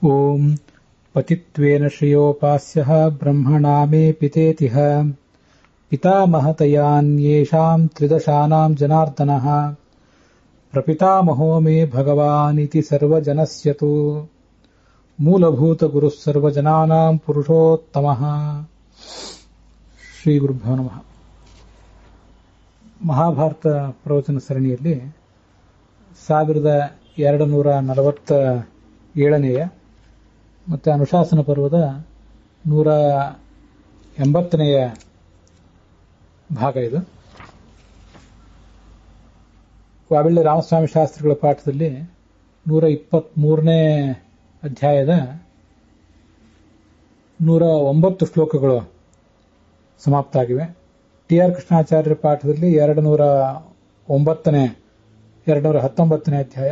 ಓಂ ಪತಿತ್ವೇನ ಶ್ರೇಯೋಪಾಸ್ಯಃ ಬ್ರಹ್ಮಣಾ ಮೇ ಪಿತೇತಿಹ ಪಿತಾಮಹತಯಾನ್ಯೇಷಾಂ ತ್ರಿದಶಾನಾಂ ಜನಾರ್ದನಃ ಪ್ರಪಿತಾಮಹೋ ಮೇ ಭಗವಾನಿತಿ ಸರ್ವಜನಸ್ಯತು ಮೂಲಭೂತ ಗುರುಃ ಸರ್ವಜನಾನಾಂ ಪುರುಷೋತ್ತಮಃ. ಶ್ರೀ ಗುರುಭ್ಯೋ ನಮಃ. ಮಹಾಭಾರತ ಪ್ರವಚನ ಸರಣಿಯಲ್ಲಿ 1247ನೇಯ ಮತ್ತು ಅನುಶಾಸನ ಪರ್ವದ 180ನೇಯ ಭಾಗ ಇದು. ವಾವಿಳ್ಳಿ ರಾಮಸ್ವಾಮಿ ಶಾಸ್ತ್ರಿಗಳ ಪಾಠದಲ್ಲಿ 123ನೇ ಅಧ್ಯಾಯದ 109 ಶ್ಲೋಕಗಳು ಸಮಾಪ್ತ ಆಗಿವೆ. ಟಿ ಆರ್ ಕೃಷ್ಣಾಚಾರ್ಯರ ಪಾಠದಲ್ಲಿ 219ನೇ ಅಧ್ಯಾಯ,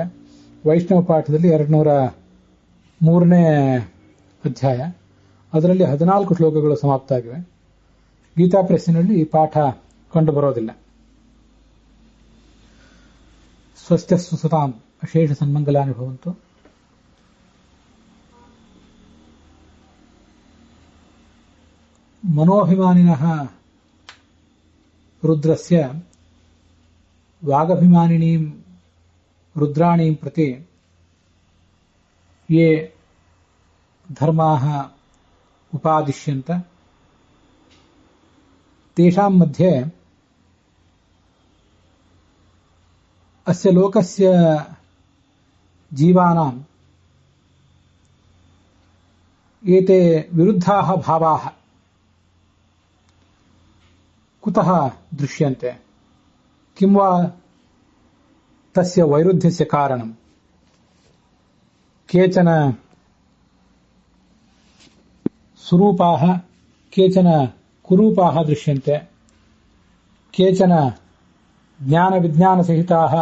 ವೈಷ್ಣವ ಪಾಠದಲ್ಲಿ 203ನೇ ಅಧ್ಯಾಯ, ಅದರಲ್ಲಿ 14 ಶ್ಲೋಕಗಳು ಸಮಾಪ್ತ ಆಗಿವೆ. ಗೀತಾ ಪ್ರೆಸ್ಸಿನಲ್ಲಿ ಈ ಪಾಠ ಕಂಡು ಬರೋದಿಲ್ಲ. ಸ್ವಸ್ತ್ಯಸ್ತು ಸುತಾಂ ಅಶೇಷ ಸನ್ಮಂಗಲಾನಿ ಭವಂತು. ಮನೋಭಿಮಾನಿನಃ ರುದ್ರಸ್ಯ ವಾಗಭಿಮಾನಿನೀಂ ರುದ್ರಾಣೀಂ ಪ್ರತಿ ಯೇ ಧರ್ಮಾಃ ಉಪಾದಿಶ್ಯಂತ ತೇಷಾಂ ಮಧ್ಯೆ ಅಸ್ಯ ಲೋಕಸ್ಯ ಜೀವಾನಾಂ ಏತೆ ವಿರುದ್ಧಾಃ ಭಾವಾಃ ಕುತಃ ದೃಶ್ಯಂತೆ ಕಿಂ ವಾ ತಸ್ಯ ವೈರುಧ್ಯಸ್ಯ ಕಾರಣಂ. ಕೇಚನ ಸುರೂಪಾಃ ಕೇಚನ ಕುರೂಪಾಃ ದೃಶ್ಯಂತೆ, ಕೇಚನ ಜ್ಞಾನ ವಿಜ್ಞಾನ ಸಹಿತಾಃ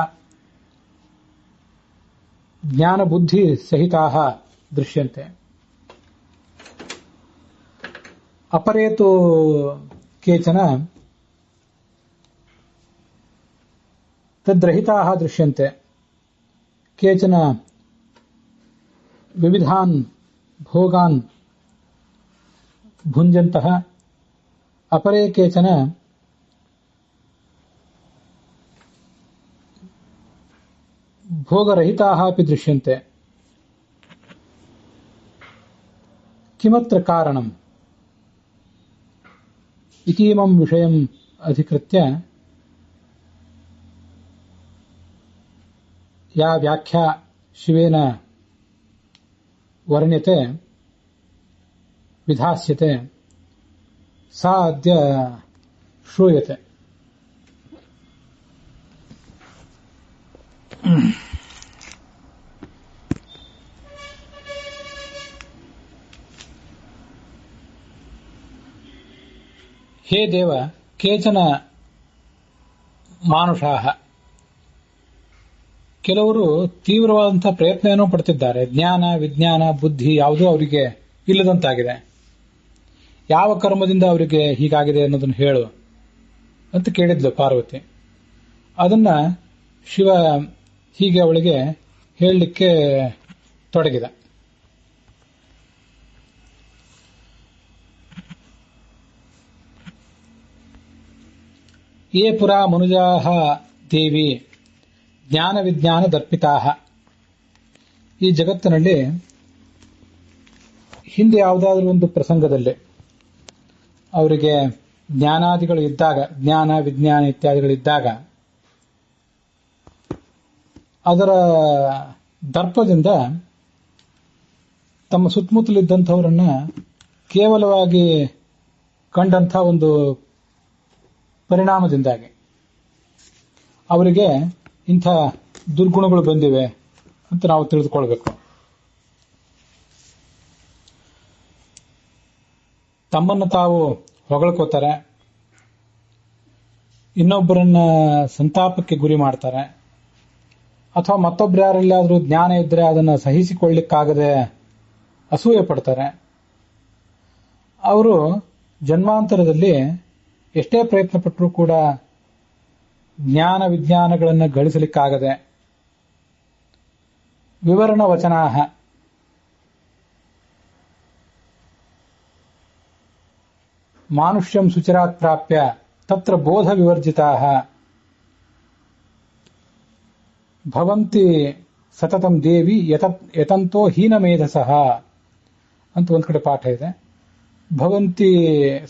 ಜ್ಞಾನ ಬುದ್ಧಿ ಸಹಿತಾಃ ದೃಶ್ಯಂತೆ. ಅಪರೇ ತು ಕೇಚನ ತದ್ರಹಿತಾಃ ದೃಶ್ಯಂತೆ, ಕೇಚನ ವಿವಿಧಾನ್ ಭೋಗಾನ್ ಭುಂಜಂತಃ, ಅಪರೇ ಕೇಚನ ಭೋಗರಹಿತಾಃ ಅಪಿ ದೃಶ್ಯಂತೆ. ಕಿಮತ್ರ ಕಾರಣಂ ಇತೀಮಂ ವಿಷಯಂ ಅಧಿಕೃತ್ಯ ಯಾ ವ್ಯಾಖ್ಯಾ ಶಿವೇನ ವರ್ಣ್ಯತೆ ವಿಧಾಸ್ಯತೆ ಸಾ ಅದ್ಯ ಶ್ರೂಯತೆ. ಹೇ ದೇವ, ಕೇಚನ ಮಾನುಷಾಃ, ಕೆಲವರು ತೀವ್ರವಾದಂತಹ ಪ್ರಯತ್ನ ಪಡ್ತಿದ್ದಾರೆ. ಜ್ಞಾನ ವಿಜ್ಞಾನ ಬುದ್ಧಿ ಯಾವುದೂ ಅವರಿಗೆ ಇಲ್ಲದಂತಾಗಿದೆ. ಯಾವ ಕರ್ಮದಿಂದ ಅವರಿಗೆ ಹೀಗಾಗಿದೆ ಅನ್ನೋದನ್ನು ಹೇಳು ಅಂತ ಕೇಳಿದ್ಲು ಪಾರ್ವತಿ. ಅದನ್ನ ಶಿವ ಹೀಗೆ ಅವಳಿಗೆ ಹೇಳಲಿಕ್ಕೆ ತೊಡಗಿದ. ಯೇ ಪುರಾ ಮನುಜಾಃ ದೇವಿ ಜ್ಞಾನ ವಿಜ್ಞಾನ ದರ್ಪಿತಾಃ. ಈ ಜಗತ್ತಿನಲ್ಲಿ ಹಿಂದೆ ಯಾವುದಾದ್ರೂ ಒಂದು ಪ್ರಸಂಗದಲ್ಲಿ ಅವರಿಗೆ ಜ್ಞಾನಾದಿಗಳು ಇದ್ದಾಗ, ಜ್ಞಾನ ವಿಜ್ಞಾನ ಇತ್ಯಾದಿಗಳಿದ್ದಾಗ ಅದರ ದರ್ಪದಿಂದ ತಮ್ಮ ಸುತ್ತಮುತ್ತಲಿದ್ದಂಥವರನ್ನ ಕೇವಲವಾಗಿ ಕಂಡಂಥ ಒಂದು ಪರಿಣಾಮದಿಂದಾಗಿ ಅವರಿಗೆ ಇಂಥ ದುರ್ಗುಣಗಳು ಬಂದಿವೆ ಅಂತ ನಾವು ತಿಳಿದುಕೊಳ್ಬೇಕು. ತಮ್ಮನ್ನು ತಾವು ಹೊಗಳ್ಕೋತಾರೆ, ಇನ್ನೊಬ್ಬರನ್ನ ಸಂತಾಪಕ್ಕೆ ಗುರಿ ಮಾಡ್ತಾರೆ, ಅಥವಾ ಮತ್ತೊಬ್ರು ಯಾರೆಲ್ಲಾದ್ರೂ ಜ್ಞಾನ ಇದ್ರೆ ಅದನ್ನು ಸಹಿಸಿಕೊಳ್ಳಿಕ್ಕಾಗದೆ ಅಸೂಯೆ ಪಡ್ತಾರೆ. ಅವರು ಜನ್ಮಾಂತರದಲ್ಲಿ ಎಷ್ಟೇ ಪ್ರಯತ್ನ ಪಟ್ಟರೂ ಕೂಡ ಜ್ಞಾನ ವಿಜ್ಞಾನಗಳನ್ನು ಗಳಿಸಲಿಕ್ಕಾಗದೆ ವಿವರಣ ವಚನಾಹ ಮಾನುಷ್ಯಂ ಸುಚಿರಾತ್ ಪ್ರಾಪ್ಯ ತತ್ರ ಬೋಧ ವಿವರ್ಜಿತಾಃ ಭವಂತಿ ಸತತಂ ದೇವಿ ಯತಂತೋ ಹೀನಮೇಧಸಃ ಅಂತ ಒಂದ್ ಕಡೆ ಪಾಠ ಇದೆ. ಭವಂತಿ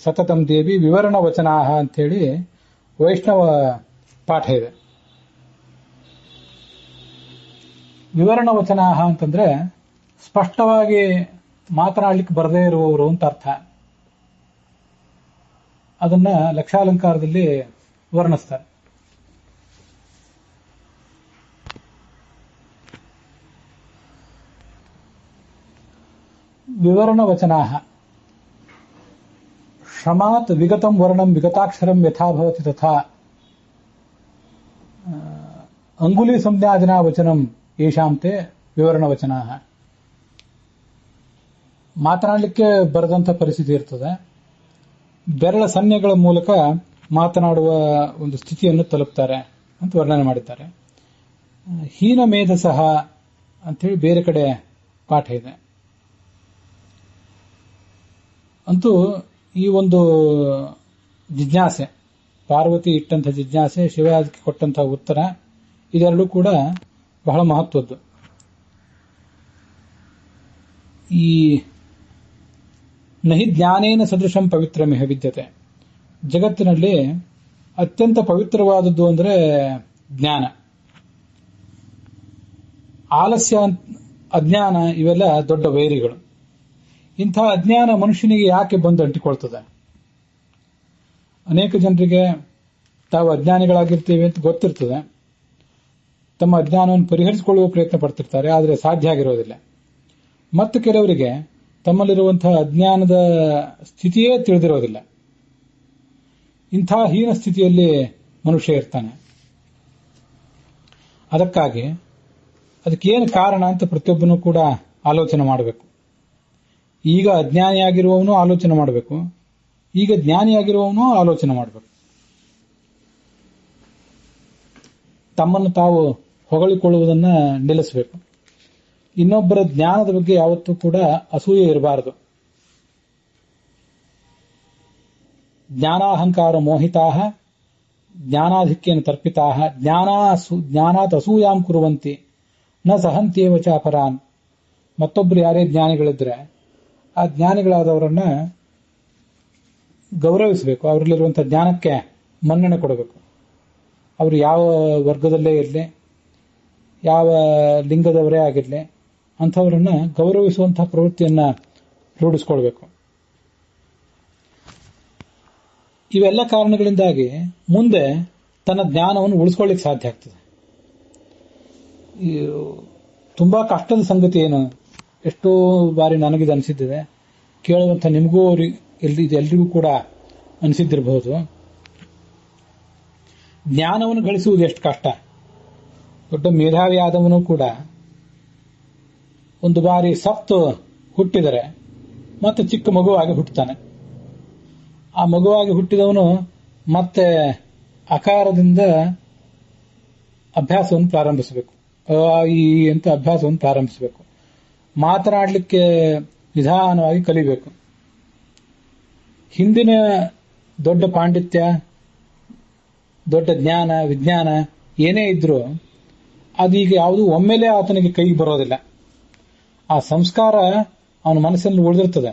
ಸತತಂ ದೇವಿ ವಿವರಣ ವಚನಾಃ ಅಂತೇಳಿ ವೈಷ್ಣವ ಪಾಠ ಇದೆ. ವಿವರಣ ವಚನಾಃ ಅಂತಂದ್ರೆ ಸ್ಪಷ್ಟವಾಗಿ ಮಾತನಾಡಲಿಕ್ಕೆ ಬರದೇ ಇರುವವರು ಅಂತ ಅರ್ಥ. ಅದನ್ನ ಲಕ್ಷಾಲಂಕಾರದಲ್ಲಿ ವರ್ಣಿಸ್ತಾರೆ. ವಿವರಣ ವಚನಾಃ ಶ್ರಮಾತ್ ವಿಗತಂ ವರ್ಣಂ ವಿಗತಾಕ್ಷರಂ ಯಥಾ ಭವತಿ ತಥಾ ಅಂಗುಲಿ ಸಂಜ್ಞಾದಿನ ವಚನಂ ಯೇಷಾಂತೆ ವಿವರಣ ವಚನಾಃ. ಮಾತನಾಡಲಿಕ್ಕೆ ಬರದಂತ ಪರಿಸ್ಥಿತಿ ಇರ್ತದೆ, ಬೆರಳ ಸನ್ನೆಗಳ ಮೂಲಕ ಮಾತನಾಡುವ ಒಂದು ಸ್ಥಿತಿಯನ್ನು ತಲುಪ್ತಾರೆ ಅಂತ ವರ್ಣನೆ ಮಾಡಿದ್ದಾರೆ. ಹೀನ ಮೇಧಸಃ ಅಂತೇಳಿ ಬೇರೆ ಕಡೆ ಪಾಠ ಇದೆ. ಅಂತೂ ಈ ಒಂದು ಜಿಜ್ಞಾಸೆ, ಪಾರ್ವತಿ ಇಟ್ಟಂತ ಜಿಜ್ಞಾಸೆ, ಶಿವ ಅದಕ್ಕೆ ಕೊಟ್ಟಂತಹ ಉತ್ತರ, ಇದೆರಡೂ ಕೂಡ ಬಹಳ ಮಹತ್ವದ್ದು. ಈ ನಹಿ ಜ್ಞಾನೇನ ಸದೃಶಂ ಪವಿತ್ರಮಿಹ ವಿದ್ಯತೆ, ಜಗತ್ತಿನಲ್ಲಿ ಅತ್ಯಂತ ಪವಿತ್ರವಾದದ್ದು ಅಂದ್ರೆ ಜ್ಞಾನ. ಆಲಸ್ಯ, ಅಜ್ಞಾನ ಇವೆಲ್ಲ ದೊಡ್ಡ ವೈರಿಗಳು. ಇಂಥ ಅಜ್ಞಾನ ಮನುಷ್ಯನಿಗೆ ಯಾಕೆ ಬಂದು ಅಂಟಿಕೊಳ್ತದೆ? ಅನೇಕ ಜನರಿಗೆ ತಾವು ಅಜ್ಞಾನಿಗಳಾಗಿರ್ತೀವಿ ಅಂತ ಗೊತ್ತಿರ್ತದೆ, ತಮ್ಮ ಅಜ್ಞಾನವನ್ನು ಪರಿಹರಿಸಿಕೊಳ್ಳುವ ಪ್ರಯತ್ನ ಪಡ್ತಿರ್ತಾರೆ, ಆದರೆ ಸಾಧ್ಯ ಆಗಿರೋದಿಲ್ಲ. ಮತ್ತು ಕೆಲವರಿಗೆ ತಮ್ಮಲ್ಲಿರುವಂತಹ ಅಜ್ಞಾನದ ಸ್ಥಿತಿಯೇ ತಿಳಿದಿರೋದಿಲ್ಲ. ಇಂಥ ಹೀನ ಸ್ಥಿತಿಯಲ್ಲಿ ಮನುಷ್ಯ ಇರ್ತಾನೆ. ಅದಕ್ಕಾಗಿ ಅದಕ್ಕೇನು ಕಾರಣ ಅಂತ ಪ್ರತಿಯೊಬ್ಬನೂ ಕೂಡ ಆಲೋಚನೆ ಮಾಡಬೇಕು. ಈಗ ಅಜ್ಞಾನಿಯಾಗಿರುವವನು ಆಲೋಚನೆ ಮಾಡಬೇಕು, ಈಗ ಜ್ಞಾನಿಯಾಗಿರುವವನು ಆಲೋಚನೆ ಮಾಡಬೇಕು. ತಮ್ಮನ್ನು ತಾವು ಹೊಗಳಿಕೊಳ್ಳುವುದನ್ನ ನಿಲ್ಲಿಸಬೇಕು. ಇನ್ನೊಬ್ಬರ ಜ್ಞಾನದ ಬಗ್ಗೆ ಯಾವತ್ತೂ ಕೂಡ ಅಸೂಯೆ ಇರಬಾರದು. ಜ್ಞಾನಾಹಂಕಾರ ಮೋಹಿತಾಃ ಜ್ಞಾನಾಧಿಕ್ಯೇನ ತರ್ಪಿತಾಃ ಜ್ಞಾನಾತ್ ಅಸೂಯಾಂ ಕುರುವಂತಿ ನ ಸಹಂತ್ಯೇವ ಚ ಅಪರಾನ್. ಮತ್ತೊಬ್ಬರು ಯಾರೇ ಜ್ಞಾನಿಗಳಿದ್ರೆ ಆ ಜ್ಞಾನಿಗಳಾದವರನ್ನ ಗೌರವಿಸಬೇಕು, ಅವರಲ್ಲಿರುವಂತಹ ಜ್ಞಾನಕ್ಕೆ ಮನ್ನಣೆ ಕೊಡಬೇಕು. ಅವರು ಯಾವ ವರ್ಗದಲ್ಲೇ ಇರಲಿ, ಯಾವ ಲಿಂಗದವರೇ ಆಗಿರಲಿ, ಅಂಥವರನ್ನ ಗೌರವಿಸುವಂತಹ ಪ್ರವೃತ್ತಿಯನ್ನ ರೂಢಿಸಿಕೊಳ್ಬೇಕು. ಇವೆಲ್ಲ ಕಾರಣಗಳಿಂದಾಗಿ ಮುಂದೆ ತನ್ನ ಜ್ಞಾನವನ್ನು ಉಳಿಸ್ಕೊಳ್ಳಿಕ್ಕೆ ಸಾಧ್ಯ ಆಗ್ತದೆ. ತುಂಬಾ ಕಷ್ಟದ ಸಂಗತಿ ಏನು, ಎಷ್ಟೋ ಬಾರಿ ನನಗಿದು ಅನಿಸಿದ್ದಿದೆ, ಕೇಳುವಂತ ನಿಮಗೂ ಎಲ್ರಿಗೂ ಕೂಡ ಅನಿಸಿದ್ದಿರಬಹುದು. ಜ್ಞಾನವನ್ನು ಗಳಿಸುವುದು ಎಷ್ಟು ಕಷ್ಟ. ದೊಡ್ಡ ಮೇಧಾವಿ ಆದವನು ಕೂಡ ಒಂದು ಬಾರಿ ಸತ್ತು ಹುಟ್ಟಿದರೆ ಮತ್ತೆ ಚಿಕ್ಕ ಮಗುವಾಗಿ ಹುಟ್ಟುತ್ತಾನೆ. ಆ ಮಗುವಾಗಿ ಹುಟ್ಟಿದವನು ಮತ್ತೆ ಅಕಾರದಿಂದ ಅಭ್ಯಾಸವನ್ನು ಪ್ರಾರಂಭಿಸಬೇಕು, ಈ ಅಂತ ಅಭ್ಯಾಸವನ್ನು ಪ್ರಾರಂಭಿಸಬೇಕು. ಮಾತನಾಡಲಿಕ್ಕೆ ನಿಧಾನವಾಗಿ ಕಲಿಬೇಕು. ಹಿಂದಿನ ದೊಡ್ಡ ಪಾಂಡಿತ್ಯ, ದೊಡ್ಡ ಜ್ಞಾನ, ವಿಜ್ಞಾನ ಏನೇ ಇದ್ರೂ ಅದೀಗ ಯಾವುದು ಒಮ್ಮೆಲೆ ಆತನಿಗೆ ಕೈಗೆ ಬರೋದಿಲ್ಲ. ಆ ಸಂಸ್ಕಾರ ಅವನ ಮನಸ್ಸಲ್ಲಿ ಉಳಿದಿರ್ತದೆ,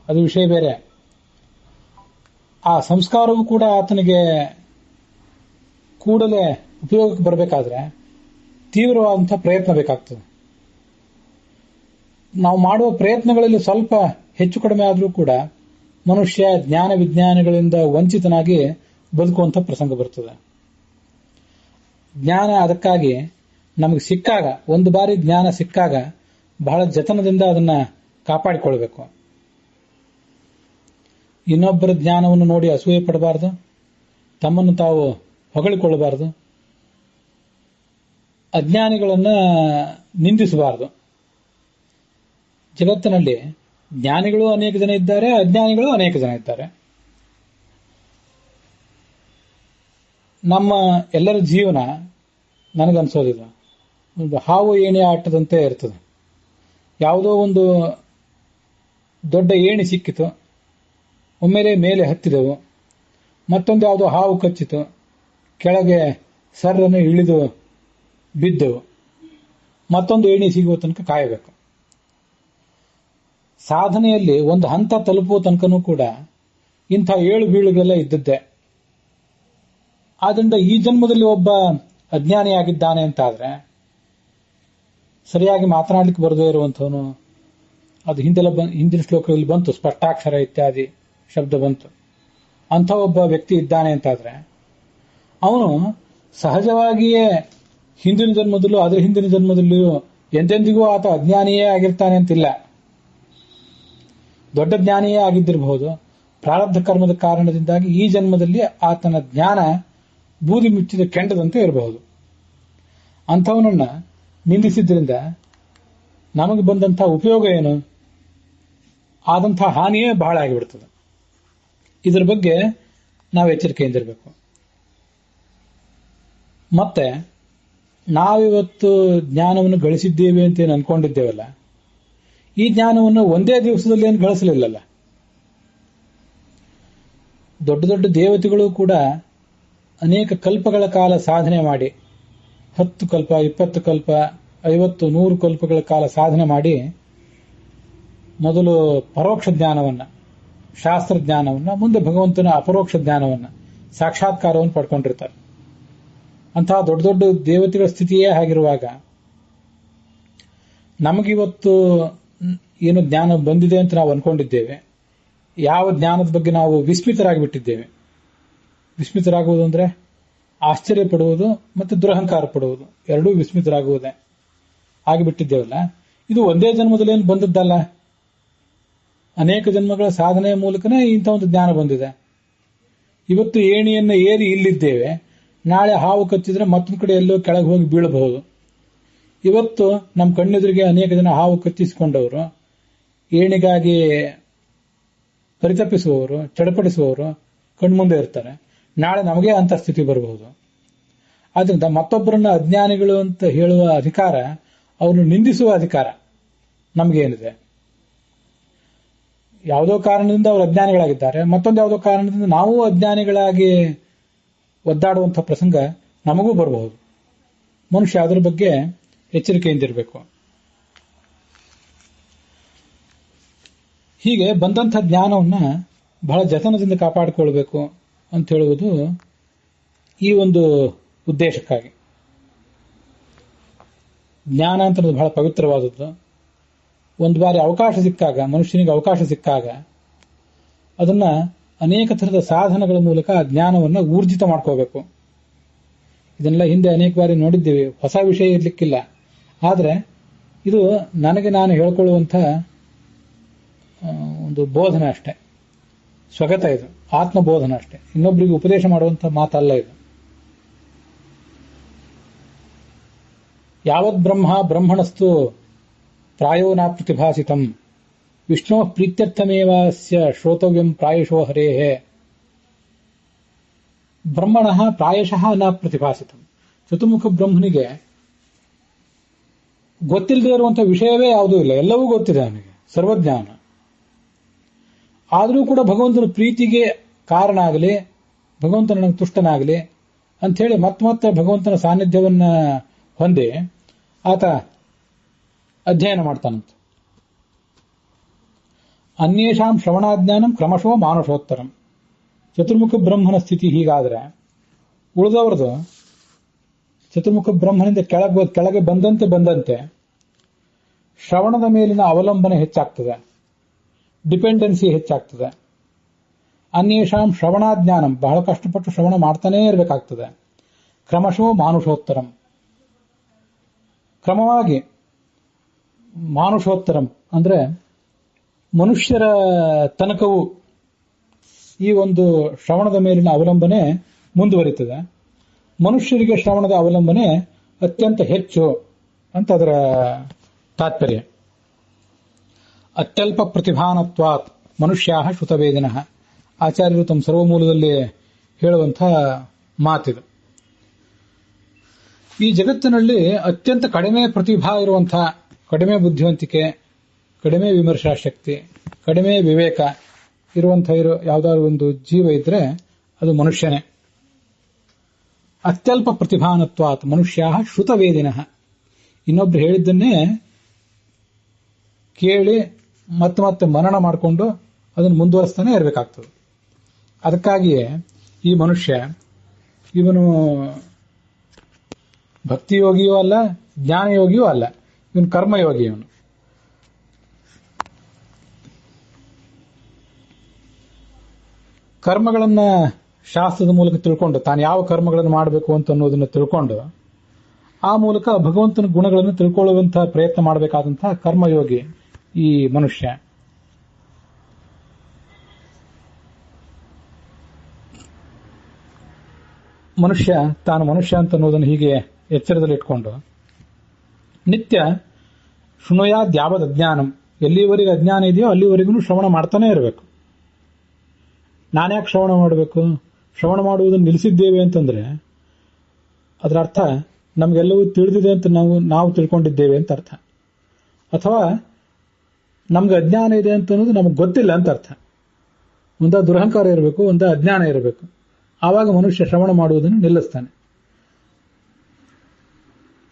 ಅದು ವಿಷಯ ಬೇರೆ. ಆ ಸಂಸ್ಕಾರವೂ ಕೂಡ ಆತನಿಗೆ ಕೂಡಲೇ ಉಪಯೋಗಕ್ಕೆ ಬರಬೇಕಾದ್ರೆ ತೀವ್ರವಾದಂತಹ ಪ್ರಯತ್ನ ಬೇಕಾಗ್ತದೆ. ನಾವು ಮಾಡುವ ಪ್ರಯತ್ನಗಳಲ್ಲಿ ಸ್ವಲ್ಪ ಹೆಚ್ಚು ಕಡಿಮೆ ಆದರೂ ಕೂಡ ಮನುಷ್ಯ ಜ್ಞಾನ ವಿಜ್ಞಾನಗಳಿಂದ ವಂಚಿತನಾಗಿ ಬದುಕುವಂತ ಪ್ರಸಂಗ ಬರ್ತದೆ. ಜ್ಞಾನ ಅದಕ್ಕಾಗಿ ನಮಗೆ ಸಿಕ್ಕಾಗ, ಒಂದು ಬಾರಿ ಜ್ಞಾನ ಸಿಕ್ಕಾಗ ಬಹಳ ಜತನದಿಂದ ಅದನ್ನ ಕಾಪಾಡಿಕೊಳ್ಬೇಕು. ಇನ್ನೊಬ್ಬರ ಜ್ಞಾನವನ್ನು ನೋಡಿ ಅಸೂಯೆ ಪಡಬಾರದು, ತಮ್ಮನ್ನು ತಾವು ಹೊಗಳಿಕೊಳ್ಳಬಾರದು, ಅಜ್ಞಾನಿಗಳನ್ನ ನಿಂದಿಸಬಾರದು. ಜಗತ್ತಿನಲ್ಲಿ ಜ್ಞಾನಿಗಳು ಅನೇಕ ಜನ ಇದ್ದಾರೆ, ಅಜ್ಞಾನಿಗಳು ಅನೇಕ ಜನ ಇದ್ದಾರೆ. ನಮ್ಮ ಎಲ್ಲರ ಜೀವನ ನನಗನ್ಸೋದಿಲ್ಲ, ಒಂದು ಹಾವು ಏಣಿ ಆಟದಂತೆ ಇರ್ತದೆ. ಯಾವುದೋ ಒಂದು ದೊಡ್ಡ ಏಣಿ ಸಿಕ್ಕಿತು, ಒಮ್ಮೆಲೆ ಮೇಲೆ ಹತ್ತಿದವು. ಮತ್ತೊಂದು ಯಾವುದೋ ಹಾವು ಕಚ್ಚಿತು, ಕೆಳಗೆ ಸರ್ರನ್ನು ಇಳಿದು ಬಿದ್ದವು. ಮತ್ತೊಂದು ಏಣಿ ಸಿಗುವ ತನಕ ಕಾಯಬೇಕು. ಸಾಧನೆಯಲ್ಲಿ ಒಂದು ಹಂತ ತಲುಪುವ ತನಕನೂ ಕೂಡ ಇಂಥ ಏಳು ಬೀಳುಗಳೆಲ್ಲ ಇದ್ದದ್ದೇ. ಆದ್ರಿಂದ ಈ ಜನ್ಮದಲ್ಲಿ ಒಬ್ಬ ಅಜ್ಞಾನಿಯಾಗಿದ್ದಾನೆ ಅಂತಾದ್ರೆ, ಸರಿಯಾಗಿ ಮಾತನಾಡಲಿಕ್ಕೆ ಬರದೇ ಇರುವಂಥವನು, ಅದು ಹಿಂದಿನ ಶ್ಲೋಕದಲ್ಲಿ ಬಂತು, ಸ್ಪಷ್ಟಾಕ್ಷರ ಇತ್ಯಾದಿ ಶಬ್ದ ಬಂತು, ಅಂಥ ಒಬ್ಬ ವ್ಯಕ್ತಿ ಇದ್ದಾನೆ ಅಂತಾದ್ರೆ ಅವನು ಸಹಜವಾಗಿಯೇ ಹಿಂದಿನ ಜನ್ಮದಲ್ಲೂ ಅದರ ಹಿಂದಿನ ಜನ್ಮದಲ್ಲಿಯೂ ಎಂದೆಂದಿಗೂ ಆತ ಅಜ್ಞಾನಿಯೇ ಆಗಿರ್ತಾನೆ ಅಂತಿಲ್ಲ. ದೊಡ್ಡ ಜ್ಞಾನಿಯೇ ಆಗಿದ್ದಿರಬಹುದು. ಪ್ರಾರಬ್ಧ ಕರ್ಮದ ಕಾರಣದಿಂದಾಗಿ ಈ ಜನ್ಮದಲ್ಲಿ ಆತನ ಜ್ಞಾನ ಬೂದಿ ಮುಚ್ಚಿದ ಕೆಂಡದಂತೆ ಇರಬಹುದು. ಅಂಥವನನ್ನ ನಿಂದಿಸಿದ್ರಿಂದ ನಮಗೆ ಬಂದಂಥ ಉಪಯೋಗ ಏನು? ಆದಂಥ ಹಾನಿಯೇ ಬಹಳ ಆಗಿಬಿಡ್ತದೆ. ಇದರ ಬಗ್ಗೆ ನಾವು ಎಚ್ಚರಿಕೆಯಿಂದಿರಬೇಕು. ಮತ್ತೆ ನಾವಿವತ್ತು ಜ್ಞಾನವನ್ನು ಗಳಿಸಿದ್ದೇವೆ ಅಂತ ಏನು ಅನ್ಕೊಂಡಿದ್ದೇವಲ್ಲ, ಈ ಜ್ಞಾನವನ್ನು ಒಂದೇ ದಿವಸದಲ್ಲಿ ಏನು ಗಳಿಸಲಿಲ್ಲಲ್ಲ. ದೊಡ್ಡ ದೊಡ್ಡ ದೇವತೆಗಳು ಕೂಡ ಅನೇಕ ಕಲ್ಪಗಳ ಕಾಲ ಸಾಧನೆ ಮಾಡಿ, 10 ಕಲ್ಪ, 20 ಕಲ್ಪ, 50, 100 ಕಲ್ಪಗಳ ಕಾಲ ಸಾಧನೆ ಮಾಡಿ ಮೊದಲು ಪರೋಕ್ಷ ಜ್ಞಾನವನ್ನ, ಶಾಸ್ತ್ರ ಜ್ಞಾನವನ್ನ, ಮುಂದೆ ಭಗವಂತನ ಅಪರೋಕ್ಷ ಜ್ಞಾನವನ್ನ, ಸಾಕ್ಷಾತ್ಕಾರವನ್ನು ಪಡ್ಕೊಂಡಿರ್ತಾರೆ. ಅಂತಹ ದೊಡ್ಡ ದೊಡ್ಡ ದೇವತೆಗಳ ಸ್ಥಿತಿಯೇ ಆಗಿರುವಾಗ ನಮಗಿವತ್ತು ಏನು ಜ್ಞಾನ ಬಂದಿದೆ ಅಂತ ನಾವು ಅನ್ಕೊಂಡಿದ್ದೇವೆ, ಯಾವ ಜ್ಞಾನದ ಬಗ್ಗೆ ನಾವು ವಿಸ್ಮಿತರಾಗಿಬಿಟ್ಟಿದ್ದೇವೆ. ವಿಸ್ಮಿತರಾಗುವುದು ಅಂದ್ರೆ ಆಶ್ಚರ್ಯ ಪಡುವುದು ಮತ್ತು ದುರಹಂಕಾರ ಪಡುವುದು, ಎರಡೂ ವಿಸ್ಮಿತರಾಗುವುದೇ ಆಗಿಬಿಟ್ಟಿದ್ದೇವಲ್ಲ. ಇದು ಒಂದೇ ಜನ್ಮದಲ್ಲಿ ಏನು ಬಂದದ್ದಲ್ಲ, ಅನೇಕ ಜನ್ಮಗಳ ಸಾಧನೆಯ ಮೂಲಕನೇ ಇಂಥ ಒಂದು ಜ್ಞಾನ ಬಂದಿದೆ. ಇವತ್ತು ಏಣಿಯನ್ನು ಏರಿ ಇಲ್ಲಿದ್ದೇವೆ, ನಾಳೆ ಹಾವು ಕಚ್ಚಿದ್ರೆ ಮತ್ತೊಂದು ಕಡೆ ಎಲ್ಲೋ ಕೆಳಗೆ ಹೋಗಿ ಬೀಳಬಹುದು. ಇವತ್ತು ನಮ್ಮ ಕಣ್ಣೆದುರಿಗೆ ಅನೇಕ ಜನ ಹಾವು ಕಚ್ಚಿಸಿಕೊಂಡವರು, ಏಣಿಗಾಗಿ ಪರಿತಪಿಸುವವರು, ಚಡಪಡಿಸುವವರು ಕಣ್ಮುಂದೆ ಇರ್ತಾರೆ. ನಾಳೆ ನಮಗೆ ಅಂತ ಸ್ಥಿತಿ ಬರಬಹುದು. ಆದ್ರಿಂದ ಮತ್ತೊಬ್ಬರನ್ನ ಅಜ್ಞಾನಿಗಳು ಅಂತ ಹೇಳುವ ಅಧಿಕಾರ, ಅವ್ರನ್ನು ನಿಂದಿಸುವ ಅಧಿಕಾರ ನಮಗೇನಿದೆ? ಯಾವುದೋ ಕಾರಣದಿಂದ ಅವರು ಅಜ್ಞಾನಿಗಳಾಗಿದ್ದಾರೆ, ಮತ್ತೊಂದು ಯಾವುದೋ ಕಾರಣದಿಂದ ನಾವು ಅಜ್ಞಾನಿಗಳಾಗಿ ಒದ್ದಾಡುವಂಥ ಪ್ರಸಂಗ ನಮಗೂ ಬರಬಹುದು. ಮನುಷ್ಯ ಅದರ ಬಗ್ಗೆ ಎಚ್ಚರಿಕೆಯಿಂದಿರಬೇಕು. ಹೀಗೆ ಬಂದಂಥ ಜ್ಞಾನವನ್ನ ಬಹಳ ಜತನದಿಂದ ಕಾಪಾಡಿಕೊಳ್ಬೇಕು ಅಂತ ಹೇಳುವುದು ಈ ಒಂದು ಉದ್ದೇಶಕ್ಕಾಗಿ. ಜ್ಞಾನ ಅಂತ ಬಹಳ ಪವಿತ್ರವಾದದ್ದು. ಒಂದು ಬಾರಿ ಅವಕಾಶ ಸಿಕ್ಕಾಗ, ಮನುಷ್ಯನಿಗೆ ಅವಕಾಶ ಸಿಕ್ಕಾಗ ಅದನ್ನ ಅನೇಕ ಥರದ ಸಾಧನಗಳ ಮೂಲಕ ಆ ಜ್ಞಾನವನ್ನು ಊರ್ಜಿತ ಮಾಡ್ಕೋಬೇಕು. ಇದನ್ನೆಲ್ಲ ಹಿಂದೆ ಅನೇಕ ಬಾರಿ ನೋಡಿದ್ದೇವೆ, ಹೊಸ ವಿಷಯ ಇರ್ಲಿಕ್ಕಿಲ್ಲ. ಆದರೆ ಇದು ನನಗೆ ನಾನು ಹೇಳ್ಕೊಳ್ಳುವಂಥ ಒಂದು ಬೋಧನೆ ಅಷ್ಟೇ, ಸ್ವಗತ ಇದು, ಆತ್ಮಬೋಧನೆ ಅಷ್ಟೇ, ಇನ್ನೊಬ್ಬರಿಗೆ ಉಪದೇಶ ಮಾಡುವಂಥ ಮಾತಲ್ಲ ಇದು. ಯಾವತ್ ಬ್ರಹ್ಮ ಬ್ರಹ್ಮಣಸ್ತು ಪ್ರಾಯೋ ನ ಪ್ರತಿಭಾಸಿತಂ ವಿಷ್ಣೋ ಪ್ರೀತ್ಯರ್ಥಮೇವಾಸ್ಯ ಶ್ರೋತವ್ಯಂ ಪ್ರಾಯಶೋ ಹರೇಃ. ಬ್ರಹ್ಮಣಃ ಪ್ರಾಯಶಃ ನ ಪ್ರತಿಭಾಸಿತಂ. ಚತುರ್ಮುಖ ಬ್ರಹ್ಮನಿಗೆ ಗೊತ್ತಿಲ್ಲದೆ ಇರುವಂತಹ ವಿಷಯವೇ ಯಾವುದೂ ಇಲ್ಲ, ಎಲ್ಲವೂ ಗೊತ್ತಿದೆ ಅವನಿಗೆ, ಸರ್ವಜ್ಞಾನ. ಆದರೂ ಕೂಡ ಭಗವಂತನ ಪ್ರೀತಿಗೆ ಕಾರಣ ಆಗಲಿ, ಭಗವಂತನ ನನಗೆ ತುಷ್ಟನಾಗಲಿ ಅಂಥೇಳಿ ಮತ್ತೆ ಭಗವಂತನ ಸಾನ್ನಿಧ್ಯವನ್ನ ಹೊಂದಿ ಆತ ಅಧ್ಯಯನ ಮಾಡ್ತಾನಂತೆ. ಅನ್ಯೇಷಾಂ ಶ್ರವಣಾಜ್ಞಾನಂ ಕ್ರಮಶೋ ಮಾನುಷೋತ್ತರಂ. ಚತುರ್ಮುಖ ಬ್ರಹ್ಮನ ಸ್ಥಿತಿ ಹೀಗಾದ್ರೆ ಉಳಿದವ್ರದು ಚತುರ್ಮುಖ ಬ್ರಹ್ಮನಿಂದ ಕೆಳಗೆ ಬಂದಂತೆ ಶ್ರವಣದ ಮೇಲಿನ ಅವಲಂಬನೆ ಹೆಚ್ಚಾಗ್ತದೆ, ಡಿಪೆಂಡೆನ್ಸಿ ಹೆಚ್ಚಾಗ್ತದೆ. ಅನ್ಯೇಷಾಂ ಶ್ರವಣಾಜ್ಞಾನಂ, ಬಹಳ ಕಷ್ಟಪಟ್ಟು ಶ್ರವಣ ಮಾಡ್ತಾನೇ ಇರಬೇಕಾಗ್ತದೆ. ಕ್ರಮಶೋ ಮಾನುಷೋತ್ತರಂ, ಕ್ರಮವಾಗಿ. ಮಾನುಷೋತ್ತರಂ ಅಂದ್ರೆ ಮನುಷ್ಯರ ತನಕವೂ ಈ ಒಂದು ಶ್ರವಣದ ಮೇಲಿನ ಅವಲಂಬನೆ ಮುಂದುವರಿತದೆ. ಮನುಷ್ಯರಿಗೆ ಶ್ರವಣದ ಅವಲಂಬನೆ ಅತ್ಯಂತ ಹೆಚ್ಚು ಅಂತ ಅದರ ತಾತ್ಪರ್ಯ. ಅತ್ಯಲ್ಪ ಪ್ರತಿಭಾನತ್ವಾತ್ ಮನುಷ್ಯಾ ಶ್ರುತವೇದಿನಃ. ಆಚಾರ್ಯರು ತಮ್ಮ ಸರ್ವಮೂಲದಲ್ಲಿ ಹೇಳುವಂಥ ಮಾತಿದು. ಈ ಜಗತ್ತಿನಲ್ಲಿ ಅತ್ಯಂತ ಕಡಿಮೆ ಪ್ರತಿಭಾ ಇರುವಂತಹ, ಕಡಿಮೆ ಬುದ್ಧಿವಂತಿಕೆ, ಕಡಿಮೆ ವಿಮರ್ಶಾ ಶಕ್ತಿ, ಕಡಿಮೆ ವಿವೇಕ ಇರುವಂತಹ ಯಾವ್ದಾದ್ರು ಒಂದು ಜೀವ ಇದ್ರೆ ಅದು ಮನುಷ್ಯನೇ. ಅತ್ಯಲ್ಪ ಪ್ರತಿಭಾನತ್ವಾತ್ ಮನುಷ್ಯ ಶ್ರುತವೇದಿನ. ಇನ್ನೊಬ್ರು ಹೇಳಿದ್ದನ್ನೇ ಕೇಳಿ ಮತ್ತೆ ಮತ್ತೆ ಮನನ ಮಾಡಿಕೊಂಡು ಅದನ್ನು ಮುಂದುವರಿಸ್ತಾನೆ ಇರಬೇಕಾಗ್ತದೆ. ಅದಕ್ಕಾಗಿಯೇ ಈ ಮನುಷ್ಯ ಇವನು ಭಕ್ತಿಯೋಗಿಯೂ ಅಲ್ಲ, ಜ್ಞಾನಯೋಗಿಯೂ ಅಲ್ಲ, ಇವನು ಕರ್ಮಯೋಗಿ. ಇವನು ಕರ್ಮಗಳನ್ನ ಶಾಸ್ತ್ರದ ಮೂಲಕ ತಿಳ್ಕೊಂಡು ತಾನು ಯಾವ ಕರ್ಮಗಳನ್ನು ಮಾಡಬೇಕು ಅಂತ ಅನ್ನೋದನ್ನು ತಿಳ್ಕೊಂಡು ಆ ಮೂಲಕ ಭಗವಂತನ ಗುಣಗಳನ್ನು ತಿಳ್ಕೊಳ್ಳುವಂತಹ ಪ್ರಯತ್ನ ಮಾಡಬೇಕಾದಂತಹ ಕರ್ಮಯೋಗಿ ಈ ಮನುಷ್ಯ. ಮನುಷ್ಯ ತಾನು ಮನುಷ್ಯ ಅಂತ ಅನ್ನೋದನ್ನು ಹೀಗೆ ಎಚ್ಚರದಲ್ಲಿಟ್ಕೊಂಡು ನಿತ್ಯ ಶೃಣುಯಾದ್ಯಾವದ್ ಅಜ್ಞಾನಂ, ಎಲ್ಲಿವರೆಗೆ ಅಜ್ಞಾನ ಇದೆಯೋ ಅಲ್ಲಿವರೆಗೂ ಶ್ರವಣ ಮಾಡ್ತಾನೆ ಇರಬೇಕು. ನಾನ್ಯಾಕೆ ಶ್ರವಣ ಮಾಡಬೇಕು? ಶ್ರವಣ ಮಾಡುವುದನ್ನು ನಿಲ್ಲಿಸಿದ್ದೇವೆ ಅಂತಂದ್ರೆ ಅದರ ಅರ್ಥ ನಮಗೆಲ್ಲವೂ ತಿಳಿದಿದೆ ಅಂತ ನಾವು ತಿಳ್ಕೊಂಡಿದ್ದೇವೆ ಅಂತ ಅರ್ಥ, ಅಥವಾ ನಮ್ಗೆ ಅಜ್ಞಾನ ಇದೆ ಅಂತ ಅನ್ನೋದು ನಮಗೆ ಗೊತ್ತಿಲ್ಲ ಅಂತ ಅರ್ಥ. ಒಂದ ದುರಹಂಕಾರ ಇರಬೇಕು, ಒಂದ ಅಜ್ಞಾನ ಇರಬೇಕು. ಆವಾಗ ಮನುಷ್ಯ ಶ್ರವಣ ಮಾಡುವುದನ್ನು ನಿಲ್ಲಿಸ್ತಾನೆ.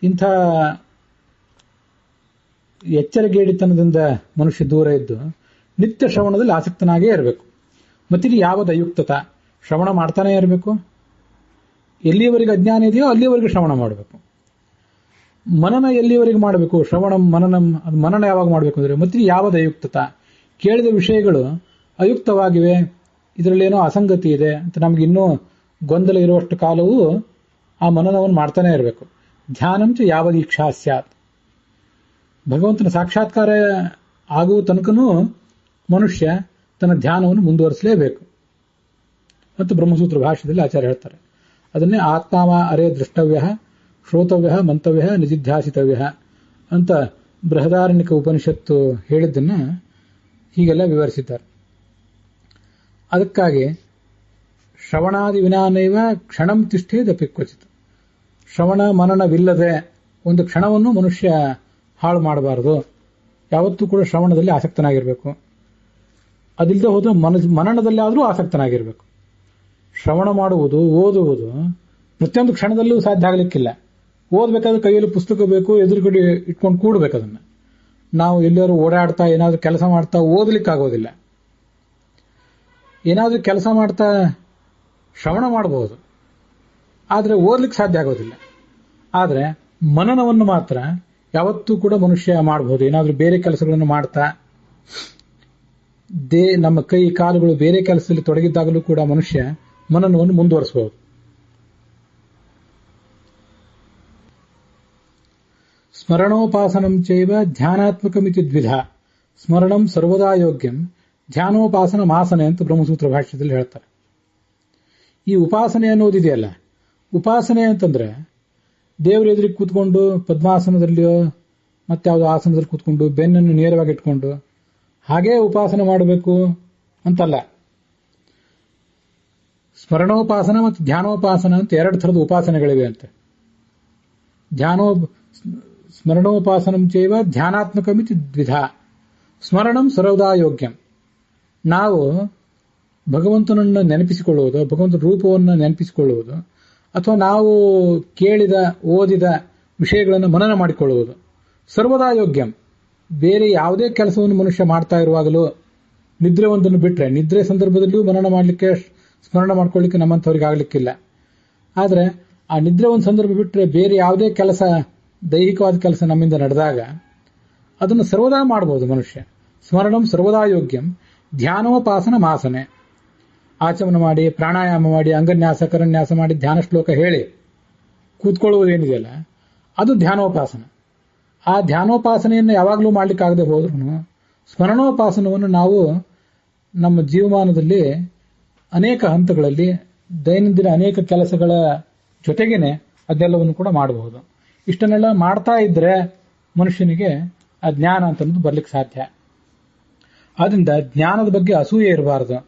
ಇಂಥ ಎಚ್ಚರಗೇಡಿತನದಿಂದ ಮನುಷ್ಯ ದೂರ ಇದ್ದು ನಿತ್ಯ ಶ್ರವಣದಲ್ಲಿ ಆಸಕ್ತನಾಗೇ ಇರಬೇಕು. ಮತ್ತಿಲ್ಲಿ ಯಾವದ ಅಯುಕ್ತತ, ಶ್ರವಣ ಮಾಡ್ತಾನೆ ಇರಬೇಕು. ಎಲ್ಲಿಯವರೆಗೆ ಅಜ್ಞಾನ ಇದೆಯೋ ಅಲ್ಲಿಯವರೆಗೆ ಶ್ರವಣ ಮಾಡಬೇಕು. ಮನನ ಎಲ್ಲಿಯವರೆಗೆ ಮಾಡಬೇಕು? ಶ್ರವಣ ಮನನ ಯಾವಾಗ ಮಾಡಬೇಕು ಅಂದ್ರೆ ಮತ್ತಿಲ್ಲಿ ಯಾವದ ಅಯುಕ್ತತ, ಕೇಳಿದ ವಿಷಯಗಳು ಅಯುಕ್ತವಾಗಿವೆ, ಇದರಲ್ಲೇನೋ ಅಸಂಗತಿ ಇದೆ ಅಂತ ನಮ್ಗೆ ಇನ್ನೂ ಗೊಂದಲ ಇರುವಷ್ಟು ಕಾಲವೂ ಆ ಮನನವನ್ನು ಮಾಡ್ತಾನೆ ಇರಬೇಕು. ಧ್ಯಾನಂಚ ಯಾವ ದೀಕ್ಷಾ ಸ್ಯಾತ್, ಭಗವಂತನ ಸಾಕ್ಷಾತ್ಕಾರ ಆಗುವ ತನಕನೂ ಮನುಷ್ಯ ತನ್ನ ಧ್ಯಾನವನ್ನು ಮುಂದುವರಿಸಲೇಬೇಕು ಅಂತ ಬ್ರಹ್ಮಸೂತ್ರ ಭಾಷ್ಯದಲ್ಲಿ ಆಚಾರ್ಯ ಹೇಳ್ತಾರೆ. ಅದನ್ನೇ ಆತ್ಮಾವ ಅರೇ ದೃಷ್ಟವ್ಯ ಶ್ರೋತವ್ಯ ಮಂತವ್ಯ ನಿಜಿಧ್ಯಾಸಿತವ್ಯ ಅಂತ ಬೃಹದಾರಣ್ಯಕ ಉಪನಿಷತ್ತು ಹೇಳಿದ್ದನ್ನ ಹೀಗೆಲ್ಲ ವಿವರಿಸಿದ್ದಾರೆ. ಅದಕ್ಕಾಗಿ ಶ್ರವಣಾದಿ ವಿನಾನೈವ ಕ್ಷಣಂ ತಿಷ್ಠೇದಪಿ ಕ್ವಚಿತ್, ಶ್ರವಣ ಮನನವಿಲ್ಲದೆ ಒಂದು ಕ್ಷಣವನ್ನು ಮನುಷ್ಯ ಹಾಳು ಮಾಡಬಾರದು. ಯಾವತ್ತೂ ಕೂಡ ಶ್ರವಣದಲ್ಲಿ ಆಸಕ್ತನಾಗಿರಬೇಕು. ಅದಿಲ್ಲದೆ ಹೋದ್ರೆ ಮನನದಲ್ಲಿ ಆದರೂ ಆಸಕ್ತನಾಗಿರಬೇಕು. ಶ್ರವಣ ಮಾಡುವುದು, ಓದುವುದು ಪ್ರತಿಯೊಂದು ಕ್ಷಣದಲ್ಲೂ ಸಾಧ್ಯ ಆಗಲಿಕ್ಕಿಲ್ಲ. ಓದಬೇಕಾದ್ರೆ ಕೈಯಲ್ಲಿ ಪುಸ್ತಕ ಬೇಕು, ಎದುರುಗಡೆ ಇಟ್ಕೊಂಡು ಕೂಡಬೇಕದನ್ನ. ನಾವು ಎಲ್ಲರೂ ಓಡಾಡ್ತಾ ಏನಾದರೂ ಕೆಲಸ ಮಾಡ್ತಾ ಓದಲಿಕ್ಕಾಗೋದಿಲ್ಲ. ಏನಾದರೂ ಕೆಲಸ ಮಾಡ್ತಾ ಶ್ರವಣ ಮಾಡಬಹುದು, ಆದರೆ ಓದಲಿಕ್ಕೆ ಸಾಧ್ಯ ಆಗೋದಿಲ್ಲ. ಆದರೆ ಮನನವನ್ನು ಮಾತ್ರ ಯಾವತ್ತೂ ಕೂಡ ಮನುಷ್ಯ ಮಾಡಬಹುದು. ಏನಾದರೂ ಬೇರೆ ಕೆಲಸಗಳನ್ನು ಮಾಡ್ತಾ ನಮ್ಮ ಕೈ ಕಾಲುಗಳು ಬೇರೆ ಕೆಲಸದಲ್ಲಿ ತೊಡಗಿದ್ದಾಗಲೂ ಕೂಡ ಮನುಷ್ಯ ಮನನವನ್ನು ಮುಂದುವರಿಸಬಹುದು. ಸ್ಮರಣೋಪಾಸನಂ ಚೈವ ಧ್ಯಾನಾತ್ಮಕಮಿತಿ ದ್ವಿಧ, ಸ್ಮರಣಂ ಸರ್ವದಾ ಯೋಗ್ಯಂ ಧ್ಯಾನೋಪಾಸನ ಮಾಸನೆ ಅಂತ ಬ್ರಹ್ಮಸೂತ್ರ ಭಾಷ್ಯದಲ್ಲಿ ಹೇಳ್ತಾರೆ. ಈ ಉಪಾಸನೆ ಅನ್ನೋದಿದೆಯಲ್ಲ, ಉಪಾಸನೆ ಅಂತಂದ್ರೆ ದೇವರ ಎದುರಿಗೆ ಕೂತ್ಕೊಂಡು ಪದ್ಮಾಸನದಲ್ಲಿಯೋ ಮತ್ತೆ ಯಾವುದೋ ಆಸನದಲ್ಲಿ ಕೂತ್ಕೊಂಡು ಬೆನ್ನನ್ನು ನೇರವಾಗಿ ಇಟ್ಕೊಂಡು ಹಾಗೇ ಉಪಾಸನೆ ಮಾಡಬೇಕು ಅಂತಲ್ಲ. ಸ್ಮರಣೋಪಾಸನ ಮತ್ತು ಧ್ಯಾನೋಪಾಸನ ಅಂತ ಎರಡು ಥರದ ಉಪಾಸನೆಗಳಿವೆ ಅಂತೆ. ಸ್ಮರಣೋಪಾಸನಂ ಚೈವ ಧ್ಯಾನಾತ್ಮಕಮಿತಿ ದ್ವಿಧ, ಸ್ಮರಣಂ ಸರ್ವದಾ ಯೋಗ್ಯಂ. ನಾವು ಭಗವಂತನನ್ನು ನೆನಪಿಸಿಕೊಳ್ಳುವುದು, ಭಗವಂತನ ರೂಪವನ್ನು ನೆನಪಿಸಿಕೊಳ್ಳುವುದು, ಅಥವಾ ನಾವು ಕೇಳಿದ ಓದಿದ ವಿಷಯಗಳನ್ನು ಮನನ ಮಾಡಿಕೊಳ್ಳುವುದು ಸರ್ವದಾ ಯೋಗ್ಯಂ. ಬೇರೆ ಯಾವುದೇ ಕೆಲಸವನ್ನು ಮನುಷ್ಯ ಮಾಡ್ತಾ ಇರುವಾಗಲೂ ನಿದ್ರೆ ಒಂದನ್ನು ಬಿಟ್ಟರೆ, ನಿದ್ರೆ ಸಂದರ್ಭದಲ್ಲಿಯೂ ಮನನ ಮಾಡಲಿಕ್ಕೆ ಸ್ಮರಣ ಮಾಡ್ಕೊಳ್ಳಿಕ್ಕೆ ನಮ್ಮಂಥವ್ರಿಗೆ ಆಗ್ಲಿಕ್ಕಿಲ್ಲ. ಆದರೆ ಆ ನಿದ್ರೆ ಒಂದು ಸಂದರ್ಭ ಬಿಟ್ಟರೆ ಬೇರೆ ಯಾವುದೇ ಕೆಲಸ, ದೈಹಿಕವಾದ ಕೆಲಸ ನಮ್ಮಿಂದ ನಡೆದಾಗ ಅದನ್ನು ಸರ್ವದಾ ಮಾಡಬಹುದು ಮನುಷ್ಯ. ಸ್ಮರಣಂ ಸರ್ವದಾ ಯೋಗ್ಯಂ ಧ್ಯಾನೋಪಾಸನ ಮಾಸನೆ. ಆಚಮನ ಮಾಡಿ, ಪ್ರಾಣಾಯಾಮ ಮಾಡಿ, ಅಂಗನ್ಯಾಸ ಕರನ್ಯಾಸ ಮಾಡಿ, ಧ್ಯಾನ ಶ್ಲೋಕ ಹೇಳಿ ಕೂತ್ಕೊಳ್ಳುವುದೇನಿದೆಯಲ್ಲ ಅದು ಧ್ಯಾನೋಪಾಸನ. ಆ ಧ್ಯಾನೋಪಾಸನೆಯನ್ನು ಯಾವಾಗಲೂ ಮಾಡಲಿಕ್ಕಾಗದೆ ಹೋದ್ರೂ ಸ್ಮರಣೋಪಾಸನವನ್ನು ನಾವು ನಮ್ಮ ಜೀವಮಾನದಲ್ಲಿ ಅನೇಕ ಹಂತಗಳಲ್ಲಿ ದೈನಂದಿನ ಅನೇಕ ಕೆಲಸಗಳ ಜೊತೆಗೇನೆ ಅದೆಲ್ಲವನ್ನು ಕೂಡ ಮಾಡಬಹುದು. ಇಷ್ಟನ್ನೆಲ್ಲ ಮಾಡ್ತಾ ಇದ್ರೆ ಮನುಷ್ಯನಿಗೆ ಆ ಜ್ಞಾನ ಅಂತನ್ನೋದು ಬರ್ಲಿಕ್ಕೆ ಸಾಧ್ಯ. ಆದ್ರಿಂದ ಜ್ಞಾನದ ಬಗ್ಗೆ ಅಸೂಯೆ ಇರಬಾರದು.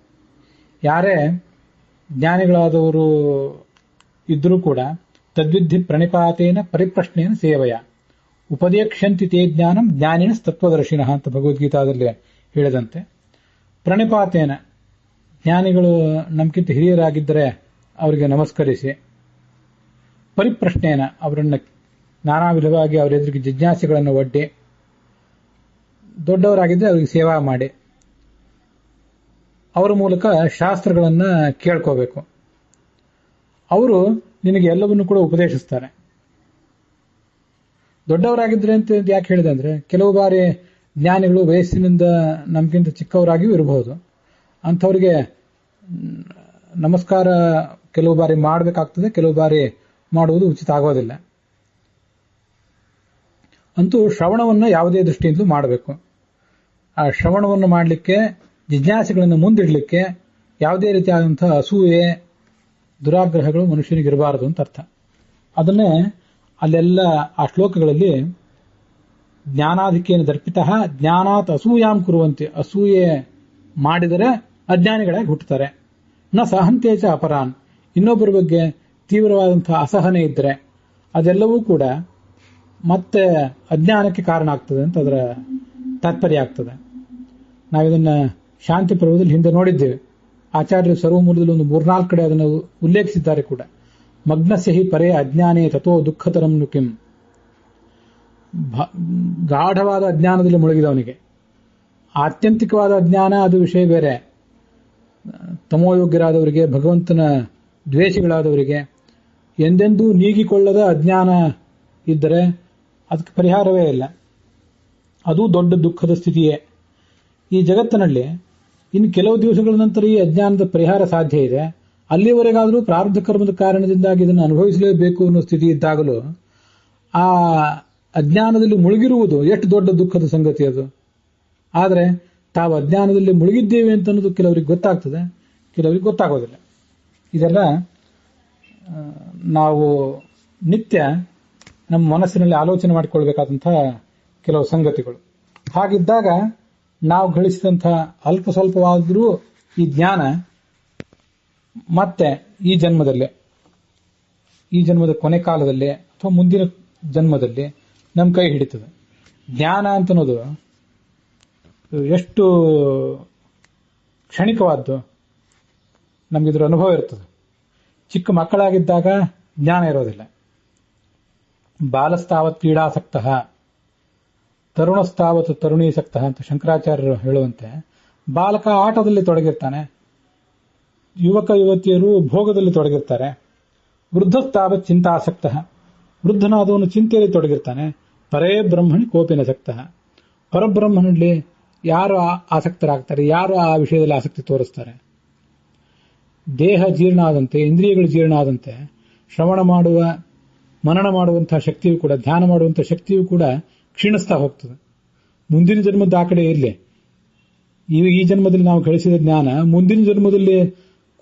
ಯಾರೇ ಜ್ಞಾನಿಗಳಾದವರು ಇದ್ರೂ ಕೂಡ ತದ್ವಿಧಿ ಪ್ರಣಿಪಾತೇನ ಪರಿಪ್ರಶ್ನೇನ ಸೇವೆಯ ಉಪದೇಕ್ಷಂತಿ ತೇ ಜ್ಞಾನಂ ಜ್ಞಾನಿನ ತತ್ವದರ್ಶಿನ ಅಂತ ಭಗವದ್ಗೀತಾದಲ್ಲಿ ಹೇಳಿದಂತೆ, ಪ್ರಣಿಪಾತೇನ ಜ್ಞಾನಿಗಳು ನಮ್ಗಿಂತ ಹಿರಿಯರಾಗಿದ್ದರೆ ಅವರಿಗೆ ನಮಸ್ಕರಿಸಿ, ಪರಿಪ್ರಶ್ನೆಯನ್ನ ಅವರನ್ನು ನಾನಾ ವಿಧವಾಗಿ ಅವರ ಎದುರಿಗೆ ಜಿಜ್ಞಾಸೆಗಳನ್ನು ಒಡ್ಡಿ, ದೊಡ್ಡವರಾಗಿದ್ದರೆ ಅವರಿಗೆ ಸೇವಾ ಮಾಡಿ, ಅವರ ಮೂಲಕ ಶಾಸ್ತ್ರಗಳನ್ನು ಕೇಳ್ಕೋಬೇಕು. ಅವರು ನಿನಗೆ ಎಲ್ಲವನ್ನೂ ಕೂಡ ಉಪದೇಶಿಸ್ತಾರೆ. ದೊಡ್ಡವರಾಗಿದ್ರೆ ಅಂತ ಯಾಕೆ ಹೇಳಿದೆ ಅಂದ್ರೆ, ಕೆಲವು ಬಾರಿ ಜ್ಞಾನಿಗಳು ವಯಸ್ಸಿನಿಂದ ನಮಗಿಂತ ಚಿಕ್ಕವರಾಗಿಯೂ ಇರಬಹುದು. ಅಂಥವರಿಗೆ ನಮಸ್ಕಾರ ಕೆಲವು ಬಾರಿ ಮಾಡಬೇಕಾಗ್ತದೆ, ಕೆಲವು ಬಾರಿ ಮಾಡುವುದು ಉಚಿತ ಆಗೋದಿಲ್ಲ. ಅಂತೂ ಶ್ರವಣವನ್ನು ಯಾವುದೇ ದೃಷ್ಟಿಯಿಂದಲೂ ಮಾಡಬೇಕು. ಆ ಶ್ರವಣವನ್ನು ಮಾಡಲಿಕ್ಕೆ, ಜಿಜ್ಞಾಸೆಗಳನ್ನು ಮುಂದಿಡಲಿಕ್ಕೆ ಯಾವುದೇ ರೀತಿಯಾದಂತಹ ಅಸೂಯೆ, ದುರಾಗ್ರಹಗಳು ಮನುಷ್ಯನಿಗೆ ಇರಬಾರದು ಅಂತ ಅರ್ಥ. ಅದನ್ನೇ ಅಲ್ಲೆಲ್ಲ ಆ ಶ್ಲೋಕಗಳಲ್ಲಿ ಜ್ಞಾನಾಧಿಕ್ಯೇನ ದರ್ಪಿತಃ ಜ್ಞಾನಾತ್ ಅಸೂಯಾಂ ಕುರುವಂತೆ, ಅಸೂಯೆ ಮಾಡಿದರೆ ಅಜ್ಞಾನಿಗಳಾಗಿ ಹುಟ್ಟುತ್ತಾರೆ. ನ ಸಹಂತೇಚ ಅಪರಾನ್, ಇನ್ನೊಬ್ಬರ ಬಗ್ಗೆ ತೀವ್ರವಾದಂತಹ ಅಸಹನೆ ಇದ್ದರೆ ಅದೆಲ್ಲವೂ ಕೂಡ ಮತ್ತೆ ಅಜ್ಞಾನಕ್ಕೆ ಕಾರಣ ಆಗ್ತದೆ ಅಂತ ಅದರ ತಾತ್ಪರ್ಯ ಆಗ್ತದೆ. ನಾವಿದನ್ನ ಶಾಂತಿ ಪರ್ವದಲ್ಲಿ ಹಿಂದೆ ನೋಡಿದ್ದೇವೆ. ಆಚಾರ್ಯರು ಸರ್ವಮೂಲದಲ್ಲಿ ಒಂದು 3-4 ಕಡೆ ಅದನ್ನು ಉಲ್ಲೇಖಿಸಿದ್ದಾರೆ ಕೂಡ. ಮಗ್ನಸ್ಯ ಹಿ ಪರೇ ಅಜ್ಞಾನೇ ತಥೋ ದುಃಖತರಂ ನುಕಿಂ. ಗಾಢವಾದ ಅಜ್ಞಾನದಲ್ಲಿ ಮುಳುಗಿದವನಿಗೆ, ಆತ್ಯಂತಿಕವಾದ ಅಜ್ಞಾನ ಅದು ವಿಷಯ ಬೇರೆ. ತಮೋಯೋಗ್ಯರಾದವರಿಗೆ, ಭಗವಂತನ ದ್ವೇಷಿಗಳಾದವರಿಗೆ ಎಂದೆಂದೂ ನೀಗಿಕೊಳ್ಳದ ಅಜ್ಞಾನ ಇದ್ದರೆ ಅದಕ್ಕೆ ಪರಿಹಾರವೇ ಇಲ್ಲ. ಅದು ದೊಡ್ಡ ದುಃಖದ ಸ್ಥಿತಿಯೇ. ಈ ಜಗತ್ತಿನಲ್ಲಿ ಇನ್ನು ಕೆಲವು ದಿವಸಗಳ ನಂತರ ಈ ಅಜ್ಞಾನದ ಪರಿಹಾರ ಸಾಧ್ಯ ಇದೆ. ಅಲ್ಲಿಯವರೆಗಾದರೂ ಪ್ರಾರಬ್ಧ ಕರ್ಮದ ಕಾರಣದಿಂದಾಗಿ ಇದನ್ನು ಅನುಭವಿಸಲೇಬೇಕು ಅನ್ನೋ ಸ್ಥಿತಿ ಇದ್ದಾಗಲೂ ಆ ಅಜ್ಞಾನದಲ್ಲಿ ಮುಳುಗಿರುವುದು ಎಷ್ಟು ದೊಡ್ಡ ದುಃಖದ ಸಂಗತಿ ಅದು. ಆದರೆ ತಾವು ಅಜ್ಞಾನದಲ್ಲಿ ಮುಳುಗಿದ್ದೇವೆ ಅಂತ ಅನ್ನೋದು ಕೆಲವರಿಗೆ ಗೊತ್ತಾಗ್ತದೆ, ಕೆಲವರಿಗೆ ಗೊತ್ತಾಗೋದಿಲ್ಲ. ಇದೆಲ್ಲ ನಾವು ನಿತ್ಯ ನಮ್ಮ ಮನಸ್ಸಿನಲ್ಲಿ ಆಲೋಚನೆ ಮಾಡಿಕೊಳ್ಬೇಕಾದಂತಹ ಕೆಲವು ಸಂಗತಿಗಳು. ಹಾಗಿದ್ದಾಗ ನಾವು ಗಳಿಸಿದಂತಹ ಅಲ್ಪ ಸ್ವಲ್ಪವಾದರೂ ಈ ಜ್ಞಾನ ಮತ್ತೆ ಈ ಜನ್ಮದಲ್ಲಿ, ಈ ಜನ್ಮದ ಕೊನೆ ಕಾಲದಲ್ಲಿ ಅಥವಾ ಮುಂದಿನ ಜನ್ಮದಲ್ಲಿ ನಮ್ಮ ಕೈ ಹಿಡಿತದೆ. ಜ್ಞಾನ ಅಂತನ್ನೋದು ಎಷ್ಟು ಕ್ಷಣಿಕವಾದ್ದು, ನಮಗಿದ್ರ ಅನುಭವ ಇರ್ತದೆ. ಚಿಕ್ಕ ಮಕ್ಕಳಾಗಿದ್ದಾಗ ಜ್ಞಾನ ಇರೋದಿಲ್ಲ. ಬಾಲಸ್ತಾವತ್ ಕ್ರೀಡಾಸಕ್ತ ತರುಣಸ್ತಾವತ್ ತರುಣೀಸಕ್ತ ಅಂತ ಶಂಕರಾಚಾರ್ಯರು ಹೇಳುವಂತೆ, ಬಾಲಕ ಆಟದಲ್ಲಿ ತೊಡಗಿರ್ತಾನೆ, ಯುವಕ ಯುವತಿಯರು ಭೋಗದಲ್ಲಿ ತೊಡಗಿರ್ತಾರೆ. ವೃದ್ಧಸ್ತಾವತ್ ಚಿಂತಾಸಕ್ತ, ವೃದ್ಧನಾದವನು ಚಿಂತೆಯಲ್ಲಿ ತೊಡಗಿರ್ತಾನೆ. ಪರೇ ಬ್ರಹ್ಮಣಿ ಕೋಪಿನಸಕ್ತ, ಪರಬ್ರಹ್ಮನಲ್ಲಿ ಯಾರು ಆಸಕ್ತರಾಗ್ತಾರೆ, ಯಾರು ಆ ವಿಷಯದಲ್ಲಿ ಆಸಕ್ತಿ ತೋರಿಸ್ತಾರೆ. ದೇಹ ಜೀರ್ಣ ಆದಂತೆ, ಇಂದ್ರಿಯಗಳು ಜೀರ್ಣ ಆದಂತೆ ಶ್ರವಣ ಮಾಡುವ, ಮನನ ಮಾಡುವಂತಹ ಶಕ್ತಿಯು ಕೂಡ, ಧ್ಯಾನ ಮಾಡುವಂತಹ ಶಕ್ತಿಯು ಕೂಡ ಕ್ಷೀಣಿಸ್ತಾ ಹೋಗ್ತದೆ. ಮುಂದಿನ ಜನ್ಮದ ಆ ಕಡೆ ಇರಲಿ, ಈ ಜನ್ಮದಲ್ಲಿ ನಾವು ಗಳಿಸಿದ ಜ್ಞಾನ ಮುಂದಿನ ಜನ್ಮದಲ್ಲಿ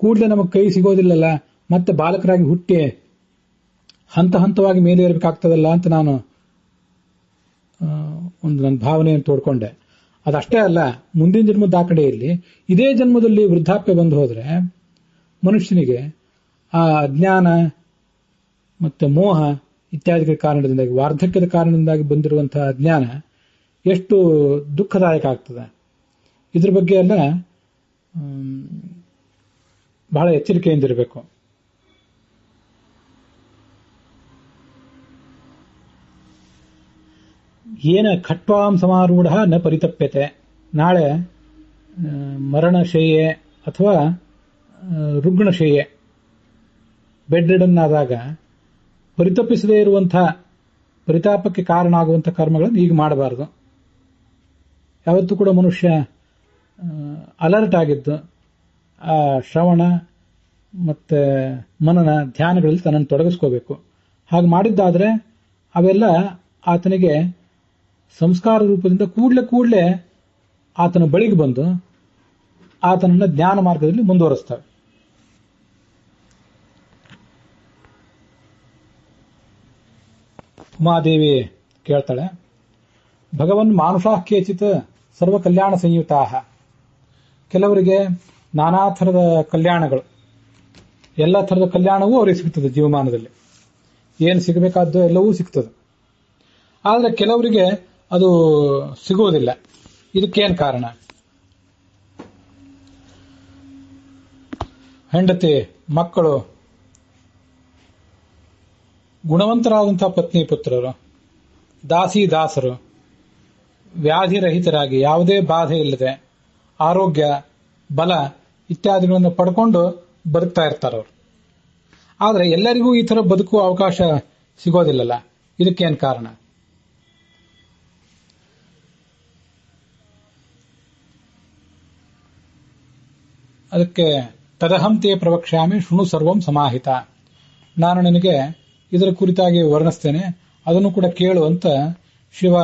ಕೂಡಲೇ ನಮಗೆ ಕೈ ಸಿಗೋದಿಲ್ಲಲ್ಲ, ಮತ್ತೆ ಬಾಲಕರಾಗಿ ಹುಟ್ಟಿ ಹಂತ ಹಂತವಾಗಿ ಮೇಲೆ ಇರಬೇಕಾಗ್ತದಲ್ಲ ಅಂತ ನಾನು ನನ್ನ ಭಾವನೆಯನ್ನು ತೋಡ್ಕೊಂಡೆ. ಅದಷ್ಟೇ ಅಲ್ಲ, ಮುಂದಿನ ಜನ್ಮದ ಆ ಕಡೆಯಲ್ಲಿ ಇದೇ ಜನ್ಮದಲ್ಲಿ ವೃದ್ಧಾಪ್ಯ ಬಂದು ಹೋದ್ರೆ ಮನುಷ್ಯನಿಗೆ ಆ ಅಜ್ಞಾನ ಮತ್ತೆ ಮೋಹ ಇತ್ಯಾದಿಗಳ ಕಾರಣದಿಂದಾಗಿ, ವಾರ್ಧಕ್ಯದ ಕಾರಣದಿಂದಾಗಿ ಬಂದಿರುವಂತಹ ಅಜ್ಞಾನ ಎಷ್ಟು ದುಃಖದಾಯಕ ಆಗ್ತದೆ. ಇದ್ರ ಬಗ್ಗೆ ಎಲ್ಲ ಬಹಳ ಎಚ್ಚರಿಕೆಯಿಂದಿರಬೇಕು. ಏನ ಖಟ್ವಾಂ ಸಮಾರೂಢ ನ ಪರಿತಪ್ಯತೆ. ನಾಳೆ ಮರಣಶಯ್ಯೆ ಅಥವಾ ರುಗ್ಣಶಯ್ಯೆ, ಬೆಡ್ ರಿಡನ್ ಆದಾಗ ಪರಿತಪ್ಪಿಸದೇ ಇರುವಂತಹ, ಪರಿತಾಪಕ್ಕೆ ಕಾರಣ ಆಗುವಂತಹ ಕರ್ಮಗಳನ್ನು ಈಗ ಮಾಡಬಾರದು. ಯಾವತ್ತೂ ಕೂಡ ಮನುಷ್ಯ ಅಲರ್ಟ್ ಆಗಿದ್ದು ಆ ಶ್ರವಣ ಮತ್ತೆ ಮನನ ಧ್ಯಾನಗಳಲ್ಲಿ ತನ್ನನ್ನು ತೊಡಗಿಸ್ಕೋಬೇಕು. ಹಾಗೆ ಮಾಡಿದ್ದಾದ್ರೆ ಅವೆಲ್ಲ ಆತನಿಗೆ ಸಂಸ್ಕಾರ ರೂಪದಿಂದ ಕೂಡಲೇ ಆತನ ಬಳಿಗೆ ಬಂದು ಆತನನ್ನ ಜ್ಞಾನ ಮಾರ್ಗದಲ್ಲಿ ಮುಂದುವರಿಸ್ತವೆ. ಉಮಾದೇವಿ ಕೇಳ್ತಾಳೆ, ಭಗವನ್ ಮಾನುಷಾ ಕೇಚಿತ್ ಸರ್ವ ಕಲ್ಯಾಣ ಸಂಯುತಾ. ಕೆಲವರಿಗೆ ನಾನಾ ಥರದ ಕಲ್ಯಾಣಗಳು, ಎಲ್ಲ ಥರದ ಕಲ್ಯಾಣವೂ ಅವರಿಗೆ ಸಿಗ್ತದೆ. ಜೀವಮಾನದಲ್ಲಿ ಏನು ಸಿಗಬೇಕಾದ್ದು ಎಲ್ಲವೂ ಸಿಗ್ತದೆ. ಆದರೆ ಕೆಲವರಿಗೆ ಅದು ಸಿಗುವುದಿಲ್ಲ. ಇದಕ್ಕೇನು ಕಾರಣ? ಹೆಂಡತಿ, ಮಕ್ಕಳು, ಗುಣವಂತರಾದಂತಹ ಪತ್ನಿ ಪುತ್ರರು, ದಾಸಿ ದಾಸರು ವ್ಯಾಧಿರಹಿತರಾಗಿ ಯಾವುದೇ ಬಾಧೆ ಇಲ್ಲದೆ ಆರೋಗ್ಯ, ಬಲ ಇತ್ಯಾದಿಗಳನ್ನು ಪಡ್ಕೊಂಡು ಬದುಕ್ತಾ ಇರ್ತಾರೆ ಅವರು. ಆದರೆ ಎಲ್ಲರಿಗೂ ಈ ತರ ಬದುಕುವ ಅವಕಾಶ ಸಿಗೋದಿಲ್ಲಲ್ಲ. ಇದಕ್ಕೇನು ಕಾರಣ? ಅದಕ್ಕೆ ತದಹಂತೆ ಪ್ರವಕ್ಷ್ಯಾಮಿ ಶೃಣು ಸರ್ವಂ ಸಮಾಹಿತ. ನಾನು ನಿನಗೆ ಇದರ ಕುರಿತಾಗಿ ವರ್ಣಿಸ್ತೇನೆ, ಅದನ್ನು ಕೂಡ ಕೇಳು ಅಂತ ಶಿವ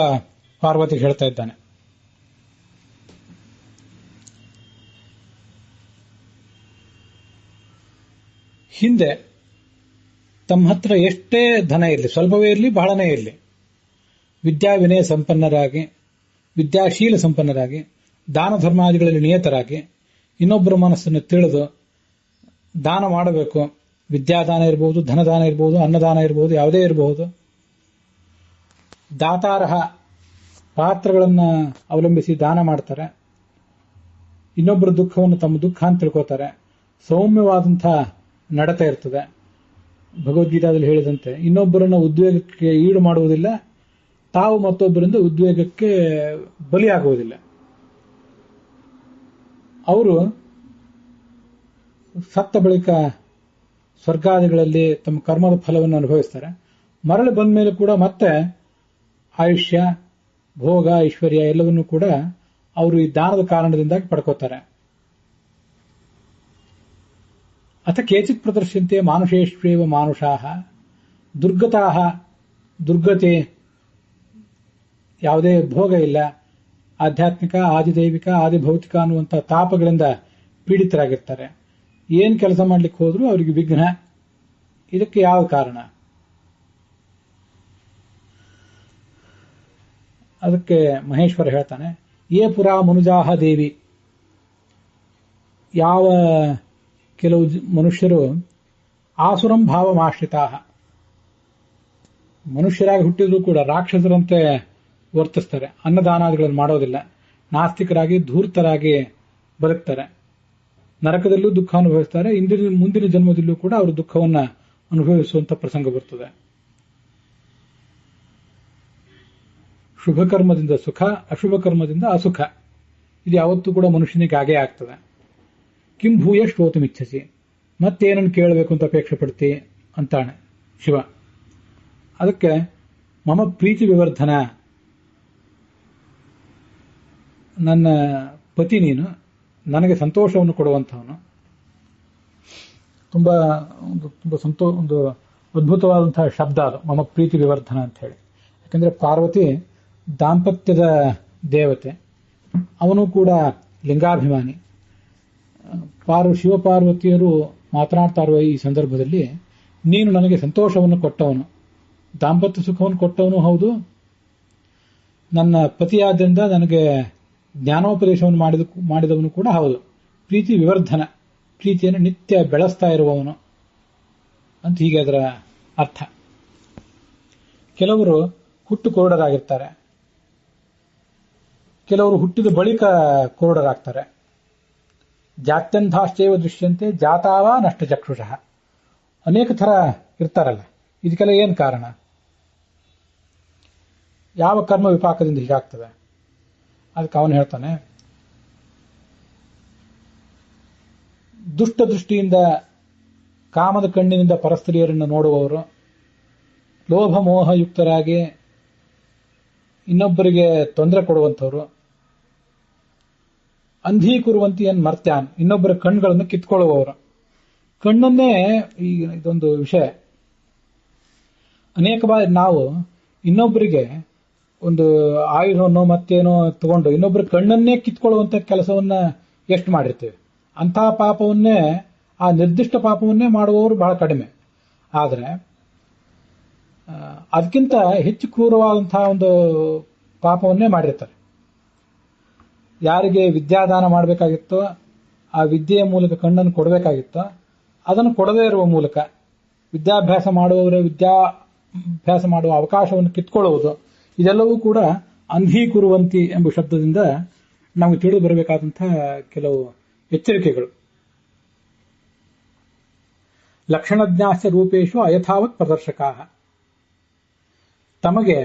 ಪಾರ್ವತಿ ಹೇಳ್ತಾ ಇದ್ದಾನೆ. ಹಿಂದೆ ತಮ್ಮ ಹತ್ರ ಎಷ್ಟೇ ಧನ ಇರಲಿ, ಸ್ವಲ್ಪವೇ ಇರಲಿ ಬಹಳನೇ ಇರಲಿ, ವಿದ್ಯಾವಿನಯ ಸಂಪನ್ನರಾಗಿ, ವಿದ್ಯಾಶೀಲ ಸಂಪನ್ನರಾಗಿ, ದಾನ ಧರ್ಮಾದಿಗಳಲ್ಲಿ ನಿಯತರಾಗಿ, ಇನ್ನೊಬ್ಬರ ಮನಸ್ಸನ್ನು ತಿಳಿದು ದಾನ ಮಾಡಬೇಕು. ವಿದ್ಯಾದಾನ ಇರಬಹುದು, ಧನದಾನ ಇರಬಹುದು, ಅನ್ನದಾನ ಇರಬಹುದು, ಯಾವುದೇ ಇರಬಹುದು. ದಾತಾರಹ ಪಾತ್ರಗಳನ್ನು ಅವಲಂಬಿಸಿ ದಾನ ಮಾಡ್ತಾರೆ. ಇನ್ನೊಬ್ಬರ ದುಃಖವನ್ನು ತಮ್ಮ ದುಃಖ ಅಂತ ತಿಳ್ಕೋತಾರೆ. ಸೌಮ್ಯವಾದಂತಹ ನಡತೆ ಇರ್ತದೆ. ಭಗವದ್ಗೀತಾದಲ್ಲಿ ಹೇಳಿದಂತೆ ಇನ್ನೊಬ್ಬರನ್ನ ಉದ್ವೇಗಕ್ಕೆ ಈಡು ಮಾಡುವುದಿಲ್ಲ, ತಾವು ಮತ್ತೊಬ್ಬರಿಂದ ಉದ್ವೇಗಕ್ಕೆ ಬಲಿಯಾಗುವುದಿಲ್ಲ. ಅವರು ಸತ್ತ ಬಳಿಕ ಸ್ವರ್ಗಾದಿಗಳಲ್ಲಿ ತಮ್ಮ ಕರ್ಮದ ಫಲವನ್ನು ಅನುಭವಿಸ್ತಾರೆ. ಮರಳಿ ಬಂದ ಮೇಲೆ ಕೂಡ ಮತ್ತೆ ಆಯುಷ್ಯ, ಭೋಗ, ಐಶ್ವರ್ಯ ಎಲ್ಲವನ್ನೂ ಕೂಡ ಅವರು ಈ ದಾನದ ಕಾರಣದಿಂದಾಗಿ ಪಡ್ಕೋತಾರೆ. ಅಥ ಕೇಚಿತ್ ಪ್ರದರ್ಶಂತೆ ಮಾನುಷೇಶ್ವೇವ ಮಾನುಷಾಃ ದುರ್ಗತಾಃ, ದುರ್ಗತಿ, ಯಾವುದೇ ಭೋಗ ಇಲ್ಲ, ಆಧ್ಯಾತ್ಮಿಕ, ಆದಿದೈವಿಕ, ಆದಿಭೌತಿಕ ಅನ್ನುವಂಥ ತಾಪಗಳಿಂದ ಪೀಡಿತರಾಗಿರ್ತಾರೆ. ಏನು ಕೆಲಸ ಮಾಡ್ಲಿಕ್ಕೆ ಹೋದ್ರೂ ಅವರಿಗೆ ವಿಘ್ನ. ಇದಕ್ಕೆ ಯಾವ ಕಾರಣ? ಅದಕ್ಕೆ ಮಹೇಶ್ವರ ಹೇಳ್ತಾನೆ, ಯೇ ಪುರಾ ಮನುಜಾಹ ದೇವಿ. ಯಾವ ಕೆಲವು ಮನುಷ್ಯರು ಆಸುರಂ ಭಾವಮಾಶ್ರಿತಾಹ, ಮನುಷ್ಯರಾಗಿ ಹುಟ್ಟಿದ್ರು ಕೂಡ ರಾಕ್ಷಸರಂತೆ ವರ್ತಿಸ್ತಾರೆ, ಅನ್ನದಾನಾದಿಗಳನ್ನು ಮಾಡೋದಿಲ್ಲ, ನಾಸ್ತಿಕರಾಗಿ ಧೂರ್ತರಾಗಿ ಬದುಕ್ತಾರೆ, ನರಕದಲ್ಲೂ ದುಃಖ ಅನುಭವಿಸ್ತಾರೆ, ಮುಂದಿನ ಜನ್ಮದಲ್ಲೂ ಕೂಡ ಅವರು ದುಃಖವನ್ನು ಅನುಭವಿಸುವಂತ ಪ್ರಸಂಗ ಬರ್ತದೆ. ಶುಭ ಕರ್ಮದಿಂದ ಸುಖ, ಅಶುಭ ಕರ್ಮದಿಂದ ಅಸುಖ, ಇದು ಯಾವತ್ತೂ ಕೂಡ ಮನುಷ್ಯನಿಗೆ ಆಗೇ ಆಗ್ತದೆ. ಕಿಂ ಭೂಯ ಶ್ರೋತುಮಿಚ್ಛಸಿ, ಮತ್ತೇನನ್ನು ಕೇಳಬೇಕು ಅಂತ ಅಪೇಕ್ಷೆ ಪಡ್ತಿ ಅಂತಾನೆ ಶಿವ. ಅದಕ್ಕೆ ಮಮ ಪ್ರೀತಿ ವಿವರ್ಧನ, ನನ್ನ ಪತಿ ನೀನು, ನನಗೆ ಸಂತೋಷವನ್ನು ಕೊಡುವಂಥವನು. ತುಂಬಾ ಒಂದು ಅದ್ಭುತವಾದಂತಹ ಶಬ್ದ ಅದು, ಮಮ ಪ್ರೀತಿ ವಿವರ್ಧನ ಅಂತ ಹೇಳಿ. ಯಾಕಂದ್ರೆ ಪಾರ್ವತಿ ದಾಂಪತ್ಯದ ದೇವತೆ, ಅವನು ಕೂಡ ಲಿಂಗಾಭಿಮಾನಿ. ಶಿವಪಾರ್ವತಿಯರು ಮಾತನಾಡ್ತಾ ಇರುವ ಈ ಸಂದರ್ಭದಲ್ಲಿ ನೀನು ನನಗೆ ಸಂತೋಷವನ್ನು ಕೊಟ್ಟವನು, ದಾಂಪತ್ಯ ಸುಖವನ್ನು ಕೊಟ್ಟವನು ಹೌದು, ನನ್ನ ಪತಿಯಾದ್ರಿಂದ ನನಗೆ ಜ್ಞಾನೋಪದೇಶವನ್ನು ಮಾಡಿದವನು ಕೂಡ ಹೌದು. ಪ್ರೀತಿ ವಿವರ್ಧನ, ಪ್ರೀತಿಯನ್ನು ನಿತ್ಯ ಬೆಳೆಸ್ತಾ ಇರುವವನು ಅಂತ ಹೀಗೆ ಅದರ ಅರ್ಥ. ಕೆಲವರು ಹುಟ್ಟು ಕುರುಡರಾಗಿರ್ತಾರೆ, ಕೆಲವರು ಹುಟ್ಟಿದ ಬಳಿಕ ಕುರುಡರಾಗ್ತಾರೆ. ಜಾತ್ಯಂಧಾಶ್ಚೈವ ದೃಶ್ಯಂತೆ ಜಾತಾವ ನಷ್ಟ ಚಕ್ಷುಷಃ, ಅನೇಕ ಥರ ಇರ್ತಾರಲ್ಲ. ಇದಕ್ಕೆಲ್ಲ ಏನು ಕಾರಣ? ಯಾವ ಕರ್ಮ ವಿಪಾಕದಿಂದ ಹೀಗಾಗ್ತದೆ? ಅದಕ್ಕೆ ಅವನು ಹೇಳ್ತಾನೆ, ದುಷ್ಟ ದೃಷ್ಟಿಯಿಂದ, ಕಾಮದ ಕಣ್ಣಿನಿಂದ ಪರಸ್ತ್ರೀಯರನ್ನು ನೋಡುವವರು, ಲೋಭ ಮೋಹಯುಕ್ತರಾಗಿ ಇನ್ನೊಬ್ಬರಿಗೆ ತೊಂದರೆ ಕೊಡುವಂಥವ್ರು, ಅಂಧೀಕುರುವಂತಿಯನ್ ಮರ್ತ್ಯಾನ್, ಇನ್ನೊಬ್ಬರ ಕಣ್ಗಳನ್ನು ಕಿತ್ಕೊಳ್ಳುವವರು. ಕಣ್ಣನ್ನೇ, ಈಗ ಇದೊಂದು ವಿಷಯ, ಅನೇಕ ಬಾರಿ ನಾವು ಇನ್ನೊಬ್ಬರಿಗೆ ಒಂದು ಆಯುಧವನ್ನು ಮತ್ತೇನೋ ತಗೊಂಡು ಇನ್ನೊಬ್ಬರ ಕಣ್ಣನ್ನೇ ಕಿತ್ಕೊಳ್ಳುವಂತ ಕೆಲಸವನ್ನ ಎಷ್ಟು ಮಾಡಿರ್ತೇವೆ. ಅಂತಹ ಪಾಪವನ್ನೇ, ಆ ನಿರ್ದಿಷ್ಟ ಪಾಪವನ್ನೇ ಮಾಡುವವರು ಬಹಳ ಕಡಿಮೆ. ಆದರೆ ಅದಕ್ಕಿಂತ ಹೆಚ್ಚು ಕ್ರೂರವಾದಂತಹ ಒಂದು ಪಾಪವನ್ನೇ ಮಾಡಿರ್ತಾರೆ. ಯಾರಿಗೆ ವಿದ್ಯಾದಾನ ಮಾಡಬೇಕಾಗಿತ್ತೋ, ಆ ವಿದ್ಯೆಯ ಮೂಲಕ ಕಣ್ಣನ್ನು ಕೊಡಬೇಕಾಗಿತ್ತೋ, ಅದನ್ನು ಕೊಡದೇ ಇರುವ ಮೂಲಕ ವಿದ್ಯಾಭ್ಯಾಸ ಮಾಡುವ ಅವಕಾಶವನ್ನು ಕಿತ್ಕೊಳ್ಳುವುದು, ಇದೆಲ್ಲವೂ ಕೂಡ ಅಂಧೀಕುರುವಂತಿ ಎಂಬ ಶಬ್ದದಿಂದ ನಮಗೆ ತಿಳಿದು ಬರಬೇಕಾದಂತಹ ಕೆಲವು ಎಚ್ಚರಿಕೆಗಳು. ಲಕ್ಷಣಜ್ಞಾಸ್ಯ ರೂಪೇಶು ಅಯಥಾವತ್ ಪ್ರದರ್ಶಕಾ. ತಮಗೆ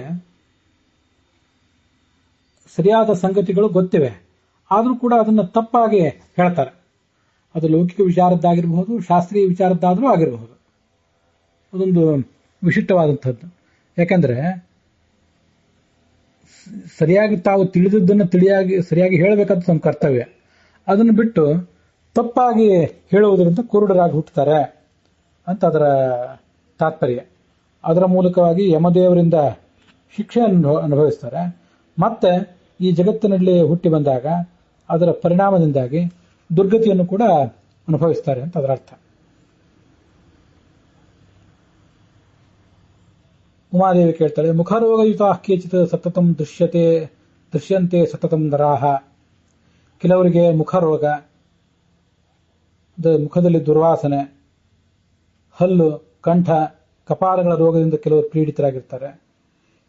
ಸರಿಯಾದ ಸಂಗತಿಗಳು ಗೊತ್ತಿವೆ, ಆದರೂ ಕೂಡ ಅದನ್ನು ತಪ್ಪಾಗಿ ಹೇಳ್ತಾರೆ. ಅದು ಲೌಕಿಕ ವಿಚಾರದ್ದಾಗಿರಬಹುದು, ಶಾಸ್ತ್ರೀಯ ವಿಚಾರದ್ದಾದರೂ ಆಗಿರಬಹುದು. ಅದೊಂದು ವಿಶಿಷ್ಟವಾದಂಥದ್ದು. ಯಾಕಂದ್ರೆ ಸರಿಯಾಗಿ ತಾವು ತಿಳಿದದ್ದನ್ನು ಸರಿಯಾಗಿ ಹೇಳಬೇಕಂತ ನಮ್ಮ ಕರ್ತವ್ಯ. ಅದನ್ನು ಬಿಟ್ಟು ತಪ್ಪಾಗಿ ಹೇಳುವುದರಿಂದ ಕುರುಡರಾಗಿ ಹುಟ್ಟುತ್ತಾರೆ ಅಂತ ಅದರ ತಾತ್ಪರ್ಯ. ಅದರ ಮೂಲಕವಾಗಿ ಯಮದೇವರಿಂದ ಶಿಕ್ಷೆಯನ್ನು ಅನುಭವಿಸ್ತಾರೆ. ಮತ್ತೆ ಈ ಜಗತ್ತಿನಲ್ಲಿ ಹುಟ್ಟಿ ಬಂದಾಗ ಅದರ ಪರಿಣಾಮದಿಂದಾಗಿ ದುರ್ಗತಿಯನ್ನು ಕೂಡ ಅನುಭವಿಸ್ತಾರೆ ಅಂತ ಅದರ ಅರ್ಥ. ಉಮಾದೇವಿ ಕೇಳ್ತಾಳೆ, ಮುಖರೋಗಯುತ ಕೇಚಿತ್ ಸತತಂ ದೃಶ್ಯಂತೆ ಸತತಂ ನರಾಹ. ಕೆಲವರಿಗೆ ಮುಖರೋಗ, ಮುಖದಲ್ಲಿ ದುರ್ವಾಸನೆ, ಹಲ್ಲು, ಕಂಠ, ಕಪಾಲಗಳ ರೋಗದಿಂದ ಕೆಲವರು ಪೀಡಿತರಾಗಿರ್ತಾರೆ.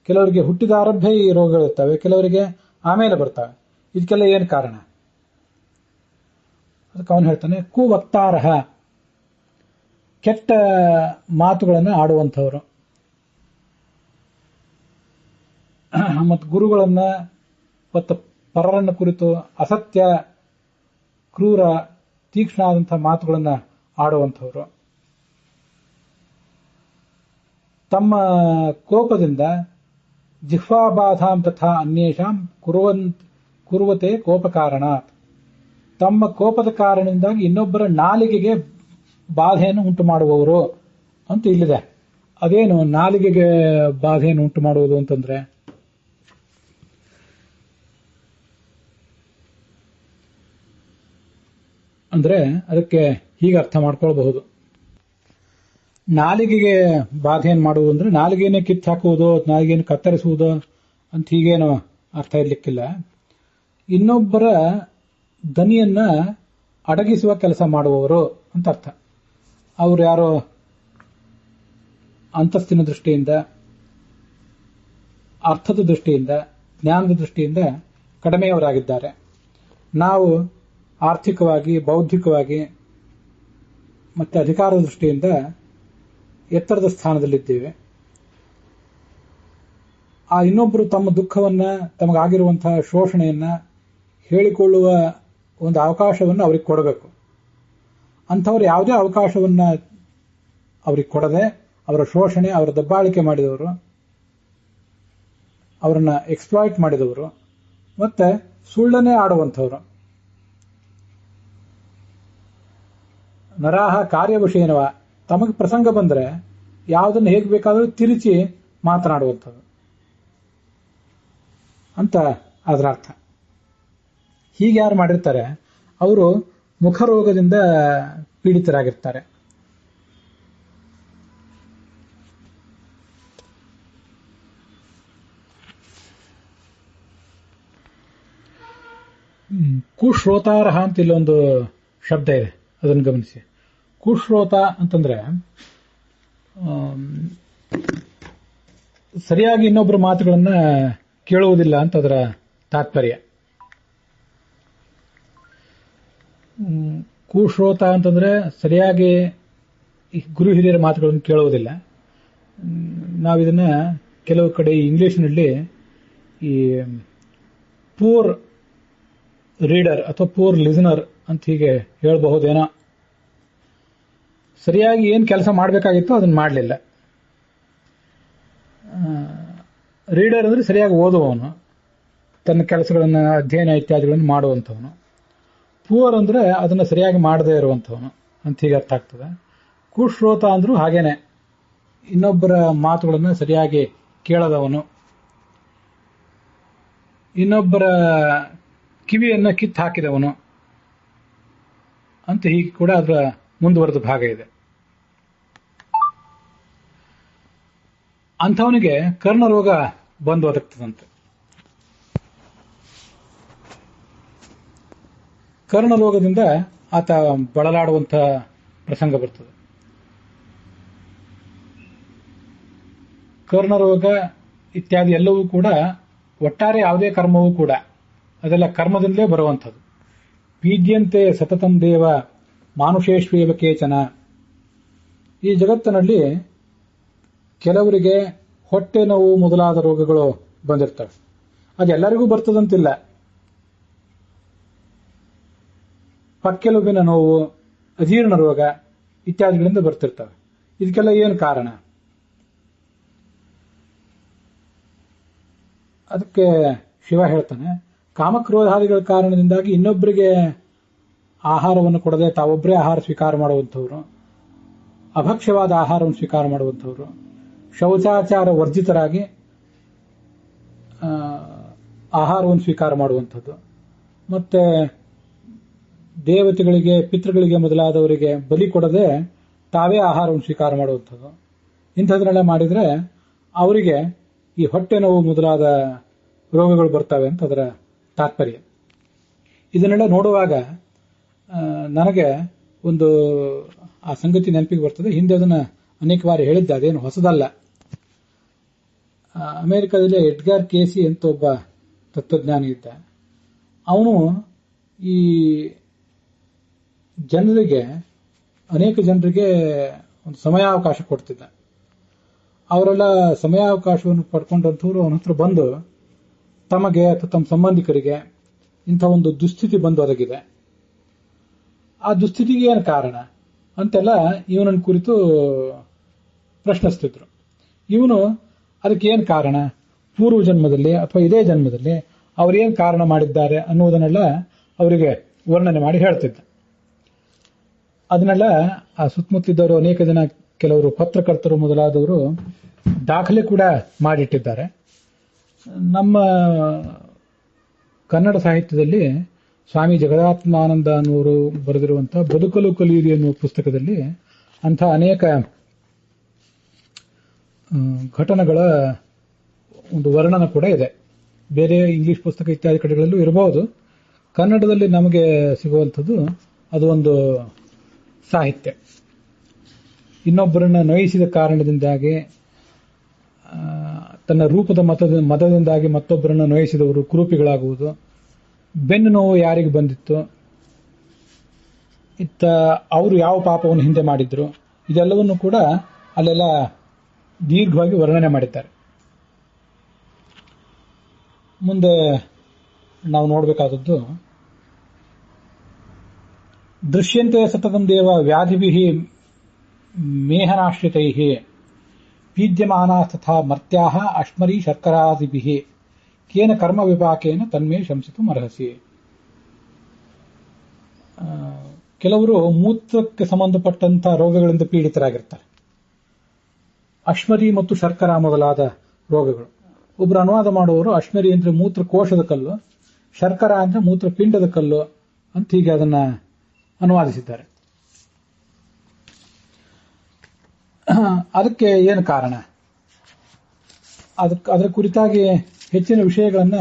ಕೆಲವರಿಗೆ ಹುಟ್ಟಿದ ಆರಭ್ಯ ಈ ರೋಗಗಳಿರ್ತವೆ, ಕೆಲವರಿಗೆ ಆಮೇಲೆ ಬರ್ತವೆ. ಇದಕ್ಕೆಲ್ಲ ಏನು ಕಾರಣ? ಅದಕ್ಕೆ ಅವನು ಹೇಳ್ತಾನೆ, ಕುವಕ್ತಾರಹ, ಕೆಟ್ಟ ಮಾತುಗಳನ್ನು ಆಡುವಂಥವರು, ಮತ್ತು ಗುರುಗಳನ್ನ ಮತ್ತು ಪರರನ್ನ ಕುರಿತು ಅಸತ್ಯ, ಕ್ರೂರ, ತೀಕ್ಷ್ಣ ಆದಂತಹ ಮಾತುಗಳನ್ನ ಆಡುವಂಥವರು, ತಮ್ಮ ಕೋಪದಿಂದ ಜಿಹ್ವಾಬಾಧಾಂ ತಥಾ ಅನ್ಯೇಷಾಂ ಕುರುವತೆ ಕೋಪ ಕಾರಣ, ತಮ್ಮ ಕೋಪದ ಕಾರಣದಿಂದಾಗಿ ಇನ್ನೊಬ್ಬರ ನಾಲಿಗೆಗೆ ಬಾಧೆಯನ್ನು ಉಂಟು ಮಾಡುವವರು ಅಂತ ಇಲ್ಲಿದೆ. ಅದೇನು ನಾಲಿಗೆಗೆ ಬಾಧೆಯನ್ನು ಉಂಟು ಮಾಡುವುದು ಅಂತಂದ್ರೆ, ಅಂದ್ರೆ ಅದಕ್ಕೆ ಹೀಗೆ ಅರ್ಥ ಮಾಡ್ಕೊಳ್ಬಹುದು. ನಾಲಿಗೆಗೆ ಬಾಧೆಯನ್ನು ಮಾಡುವುದು ಅಂದ್ರೆ ನಾಲಿಗೆಯನ್ನೇ ಕಿತ್ತು ಹಾಕುವುದು, ನಾಲಿಗೆಯನ್ನು ಕತ್ತರಿಸುವುದು ಅಂತ ಹೀಗೇನು ಅರ್ಥ ಇರ್ಲಿಕ್ಕಿಲ್ಲ. ಇನ್ನೊಬ್ಬರ ದನಿಯನ್ನ ಅಡಗಿಸುವ ಕೆಲಸ ಮಾಡುವವರು ಅಂತ ಅರ್ಥ. ಅವರು ಯಾರೋ ಅಂತಸ್ತಿನ ದೃಷ್ಟಿಯಿಂದ, ಅರ್ಥದ ದೃಷ್ಟಿಯಿಂದ, ಜ್ಞಾನದ ದೃಷ್ಟಿಯಿಂದ ಕಡಿಮೆಯವರಾಗಿದ್ದಾರೆ. ನಾವು ಆರ್ಥಿಕವಾಗಿ, ಬೌದ್ಧಿಕವಾಗಿ ಮತ್ತೆ ಅಧಿಕಾರದ ದೃಷ್ಟಿಯಿಂದ ಎತ್ತರದ ಸ್ಥಾನದಲ್ಲಿದ್ದೇವೆ. ಆ ಇನ್ನೊಬ್ಬರು ತಮ್ಮ ದುಃಖವನ್ನ, ತಮಗಾಗಿರುವಂತಹ ಶೋಷಣೆಯನ್ನ ಹೇಳಿಕೊಳ್ಳುವ ಒಂದು ಅವಕಾಶವನ್ನು ಅವ್ರಿಗೆ ಕೊಡಬೇಕು. ಅಂಥವ್ರು ಯಾವುದೇ ಅವಕಾಶವನ್ನ ಅವ್ರಿಗೆ ಕೊಡದೆ ಅವರ ಶೋಷಣೆ, ಅವರ ದಬ್ಬಾಳಿಕೆ ಮಾಡಿದವರು, ಅವರನ್ನ ಎಕ್ಸ್ಪ್ಲಾಯ್ಟ್ ಮಾಡಿದವರು, ಮತ್ತೆ ಸುಳ್ಳನ್ನೇ ಆಡುವಂಥವ್ರು. ನರಾಹ ಕಾರ್ಯವಿಷಯನವ, ತಮಗೆ ಪ್ರಸಂಗ ಬಂದರೆ ಯಾವುದನ್ನು ಹೇಗೆ ಬೇಕಾದರೂ ತಿರುಚಿ ಮಾತನಾಡುವಂಥದ್ದು ಅಂತ ಅದರ ಅರ್ಥ. ಹೀಗೆ ಯಾರು ಮಾಡಿರ್ತಾರೆ ಅವರು ಮುಖರೋಗದಿಂದ ಪೀಡಿತರಾಗಿರ್ತಾರೆ. ಕುಶ್ರೋತಾರಹ ಅಂತ ಇಲ್ಲೊಂದು ಶಬ್ದ ಇದೆ, ಅದನ್ನು ಗಮನಿಸಿ. ಕುಶ್ರೋತ ಅಂತಂದ್ರೆ ಸರಿಯಾಗಿ ಇನ್ನೊಬ್ಬರ ಮಾತುಗಳನ್ನ ಕೇಳುವುದಿಲ್ಲ ಅಂತ ಅದರ ತಾತ್ಪರ್ಯ. ಕುಶ್ರೋತ ಅಂತಂದ್ರೆ ಸರಿಯಾಗಿ ಗುರು ಹಿರಿಯರ ಮಾತುಗಳನ್ನು ಕೇಳುವುದಿಲ್ಲ. ನಾವಿದನ್ನ ಕೆಲವು ಕಡೆ ಇಂಗ್ಲಿಷ್ನಲ್ಲಿ ಈ ಪೂರ್ ರೀಡರ್ ಅಥವಾ ಪೂರ್ ಲಿಸನರ್ ಅಂತ ಹೀಗೆ ಹೇಳಬಹುದೇನೋ. ಸರಿಯಾಗಿ ಏನು ಕೆಲಸ ಮಾಡಬೇಕಾಗಿತ್ತು ಅದನ್ನು ಮಾಡಲಿಲ್ಲ. ರೀಡರ್ ಅಂದ್ರೆ ಸರಿಯಾಗಿ ಓದುವವನು, ತನ್ನ ಕೆಲಸಗಳನ್ನು, ಅಧ್ಯಯನ ಇತ್ಯಾದಿಗಳನ್ನು ಮಾಡುವಂಥವನು. ಪೂರ್ ಅಂದ್ರೆ ಅದನ್ನು ಸರಿಯಾಗಿ ಮಾಡದೇ ಇರುವಂಥವನು ಅಂತ ಹೀಗೆ ಅರ್ಥ ಆಗ್ತದೆ. ಕುಶ್ರೋತ ಅಂದ್ರೂ ಹಾಗೇನೆ, ಇನ್ನೊಬ್ಬರ ಮಾತುಗಳನ್ನು ಸರಿಯಾಗಿ ಕೇಳದವನು, ಇನ್ನೊಬ್ಬರ ಕಿವಿಯನ್ನ ಕಿತ್ತು ಹಾಕಿದವನು ಅಂತ ಹೀಗೆ ಕೂಡ ಅದರ ಮುಂದುವರೆದ ಭಾಗ ಇದೆ. ಅಂಥವನಿಗೆ ಕರ್ಣರೋಗ ಬಂದು ಒದಗ್ತದಂತೆ. ಕರ್ಣರೋಗದಿಂದ ಆತ ಬಳಲಾಡುವಂಥ ಪ್ರಸಂಗ ಬರ್ತದೆ. ಕರ್ಣರೋಗ ಇತ್ಯಾದಿ ಎಲ್ಲವೂ ಕೂಡ ಒಟ್ಟಾರೆ ಯಾವುದೇ ಕರ್ಮವೂ ಕೂಡ ಅದೆಲ್ಲ ಕರ್ಮದಿಂದಲೇ ಬರುವಂಥದ್ದು. ಪೀಡ್ಯಂತೆ ಸತತಂ ದೇವ ಮಾನುಷೇಶ್ವೇವ ಕೇಚನ, ಈ ಜಗತ್ತಿನಲ್ಲಿ ಕೆಲವರಿಗೆ ಹೊಟ್ಟೆ ನೋವು ಮೊದಲಾದ ರೋಗಗಳು ಬಂದಿರ್ತವೆ. ಅದೆಲ್ಲರಿಗೂ ಬರ್ತದಂತಿಲ್ಲ. ಪಕ್ಕೆಲುಬಿನ ನೋವು, ಅಜೀರ್ಣ ರೋಗ ಇತ್ಯಾದಿಗಳಿಂದ ಬರ್ತಿರ್ತವೆ. ಇದಕ್ಕೆಲ್ಲ ಏನು ಕಾರಣ? ಅದಕ್ಕೆ ಶಿವ ಹೇಳ್ತಾನೆ, ಕಾಮಕ್ರೋಧಾದಿಗಳ ಕಾರಣದಿಂದಾಗಿ ಇನ್ನೊಬ್ಬರಿಗೆ ಆಹಾರವನ್ನು ಕೊಡದೆ ತಾವೊಬ್ಬರೇ ಆಹಾರ ಸ್ವೀಕಾರ ಮಾಡುವಂಥವ್ರು, ಅಭಕ್ಷ್ಯವಾದ ಆಹಾರವನ್ನು ಸ್ವೀಕಾರ ಮಾಡುವಂಥವ್ರು, ಶೌಚಾಚಾರ ವರ್ಜಿತರಾಗಿ ಆಹಾರವನ್ನು ಸ್ವೀಕಾರ ಮಾಡುವಂಥದ್ದು, ಮತ್ತೆ ದೇವತೆಗಳಿಗೆ, ಪಿತೃಗಳಿಗೆ ಮೊದಲಾದವರಿಗೆ ಬಲಿ ಕೊಡದೆ ತಾವೇ ಆಹಾರವನ್ನು ಸ್ವೀಕಾರ ಮಾಡುವಂಥದ್ದು, ಇಂಥದನ್ನೆಲ್ಲ ಮಾಡಿದರೆ ಅವರಿಗೆ ಈ ಹೊಟ್ಟೆ ನೋವು ಮೊದಲಾದ ರೋಗಗಳು ಬರ್ತವೆ ಅಂತ ಅದರ ತಾತ್ಪರ್ಯ. ಇದನ್ನೆಲ್ಲ ನೋಡುವಾಗ ನನಗೆ ಒಂದು ಆ ಸಂಗತಿ ನೆನಪಿಗೆ ಬರ್ತದೆ. ಹಿಂದೆ ಅದನ್ನು ಅನೇಕ ಬಾರಿ ಹೇಳಿದ್ದೆ, ಅದೇನು ಹೊಸದಲ್ಲ. ಅಮೆರಿಕದಲ್ಲಿ ಎಡ್ಗಾರ್ ಕೇಸಿ ಅಂತ ಒಬ್ಬ ತತ್ವಜ್ಞಾನಿ ಇದ್ದ. ಅವನು ಈ ಅನೇಕ ಜನರಿಗೆ ಒಂದು ಸಮಯಾವಕಾಶ ಕೊಡ್ತಿದ್ದ. ಅವರೆಲ್ಲ ಸಮಯಾವಕಾಶವನ್ನು ಪಡ್ಕೊಂಡಂಥವ್ರು ಅವನ ಹತ್ರ ಬಂದು ತಮಗೆ ಅಥವಾ ತಮ್ಮ ಸಂಬಂಧಿಕರಿಗೆ ಇಂಥ ಒಂದು ದುಸ್ಥಿತಿ ಬಂದು ಒದಗಿದೆ, ಆ ದುಸ್ಥಿತಿಗೆ ಏನು ಕಾರಣ ಅಂತೆಲ್ಲ ಇವನನ್ನು ಕುರಿತು ಪ್ರಶ್ನಿಸ್ತಿದ್ರು. ಇವನು ಅದಕ್ಕೆ ಏನು ಕಾರಣ, ಪೂರ್ವ ಜನ್ಮದಲ್ಲಿ ಅಥವಾ ಇದೇ ಜನ್ಮದಲ್ಲಿ ಅವರೇನು ಕಾರಣ ಮಾಡಿದ್ದಾರೆ ಅನ್ನುವುದನ್ನೆಲ್ಲ ಅವರಿಗೆ ವರ್ಣನೆ ಮಾಡಿ ಹೇಳ್ತಿದ್ದ. ಅದನ್ನೆಲ್ಲ ಆ ಸುತ್ತಮುತ್ತಲಿದ್ದವರು ಅನೇಕ ಜನ, ಕೆಲವರು ಪತ್ರಕರ್ತರು ಮೊದಲಾದವರು ದಾಖಲೆ ಕೂಡ ಮಾಡಿಟ್ಟಿದ್ದಾರೆ. ನಮ್ಮ ಕನ್ನಡ ಸಾಹಿತ್ಯದಲ್ಲಿ ಸ್ವಾಮಿ ಜಗದಾತ್ಮಾನಂದ ಅನ್ನೋರು ಬರೆದಿರುವಂತಹ ಬದುಕಲು ಕಲಿಯಿರಿ ಎನ್ನುವ ಪುಸ್ತಕದಲ್ಲಿ ಅಂಥ ಅನೇಕ ಘಟನೆಗಳ ಒಂದು ವರ್ಣನ ಕೂಡ ಇದೆ. ಬೇರೆ ಇಂಗ್ಲಿಷ್ ಪುಸ್ತಕ ಇತ್ಯಾದಿ ಕಡೆಗಳಲ್ಲೂ ಇರಬಹುದು. ಕನ್ನಡದಲ್ಲಿ ನಮಗೆ ಸಿಗುವಂಥದ್ದು ಅದು ಒಂದು ಸಾಹಿತ್ಯ. ಇನ್ನೊಬ್ಬರನ್ನ ನೋಯಿಸಿದ ಕಾರಣದಿಂದಾಗಿ, ತನ್ನ ರೂಪದ ಮತದಿಂದಾಗಿ ಮತ್ತೊಬ್ಬರನ್ನು ನೋಯಿಸಿದವರು ಕುರೂಪಿಗಳಾಗುವುದು, ಬೆನ್ನು ನೋವು ಯಾರಿಗೆ ಬಂದಿತ್ತು, ಅವರು ಯಾವ ಪಾಪವನ್ನು ಹಿಂದೆ ಮಾಡಿದ್ರು, ಇದೆಲ್ಲವನ್ನು ಕೂಡ ಅಲ್ಲೆಲ್ಲ ದೀರ್ಘವಾಗಿ ವರ್ಣನೆ ಮಾಡಿದ್ದಾರೆ. ಮುಂದೆ ನಾವು ನೋಡಬೇಕಾದದ್ದು, ದೃಶ್ಯಂತೆ ಸತತಂ ದೇವ ವ್ಯಾಧಿಭಿಃ ಮೇಹನಾಶ್ರಿತೈಃ ಪೀಡ್ಯಮಾನಾಃ ತಥಾ ಮರ್ತ್ಯಾಃ ಅಶ್ಮರೀ ಶರ್ಕರಾದಿಭಿಃ ಕೇನ ಕರ್ಮ ವಿಪಾಕೇನ ತನ್ಮೇ ಶಂಸಿತುಂ ಅರ್ಹಸಿ. ಕೆಲವರು ಮೂತ್ರಕ್ಕೆ ಸಂಬಂಧಪಟ್ಟಂತಹ ರೋಗಗಳಿಂದ ಪೀಡಿತರಾಗಿರ್ತಾರೆ. ಅಶ್ಮರಿ ಮತ್ತು ಶರ್ಕರ ಮೊದಲಾದ ರೋಗಗಳು. ಒಬ್ಬರು ಅನುವಾದ ಮಾಡುವವರು ಅಶ್ಮರಿ ಅಂದ್ರೆ ಮೂತ್ರಕೋಶದ ಕಲ್ಲು, ಶರ್ಕರ ಅಂದ್ರೆ ಮೂತ್ರಪಿಂಡದ ಕಲ್ಲು ಅಂತ ಹೀಗೆ ಅದನ್ನ ಅನುವಾದಿಸಿದ್ದಾರೆ. ಅದಕ್ಕೆ ಏನು ಕಾರಣ, ಅದರ ಕುರಿತಾಗಿ ಹೆಚ್ಚಿನ ವಿಷಯಗಳನ್ನ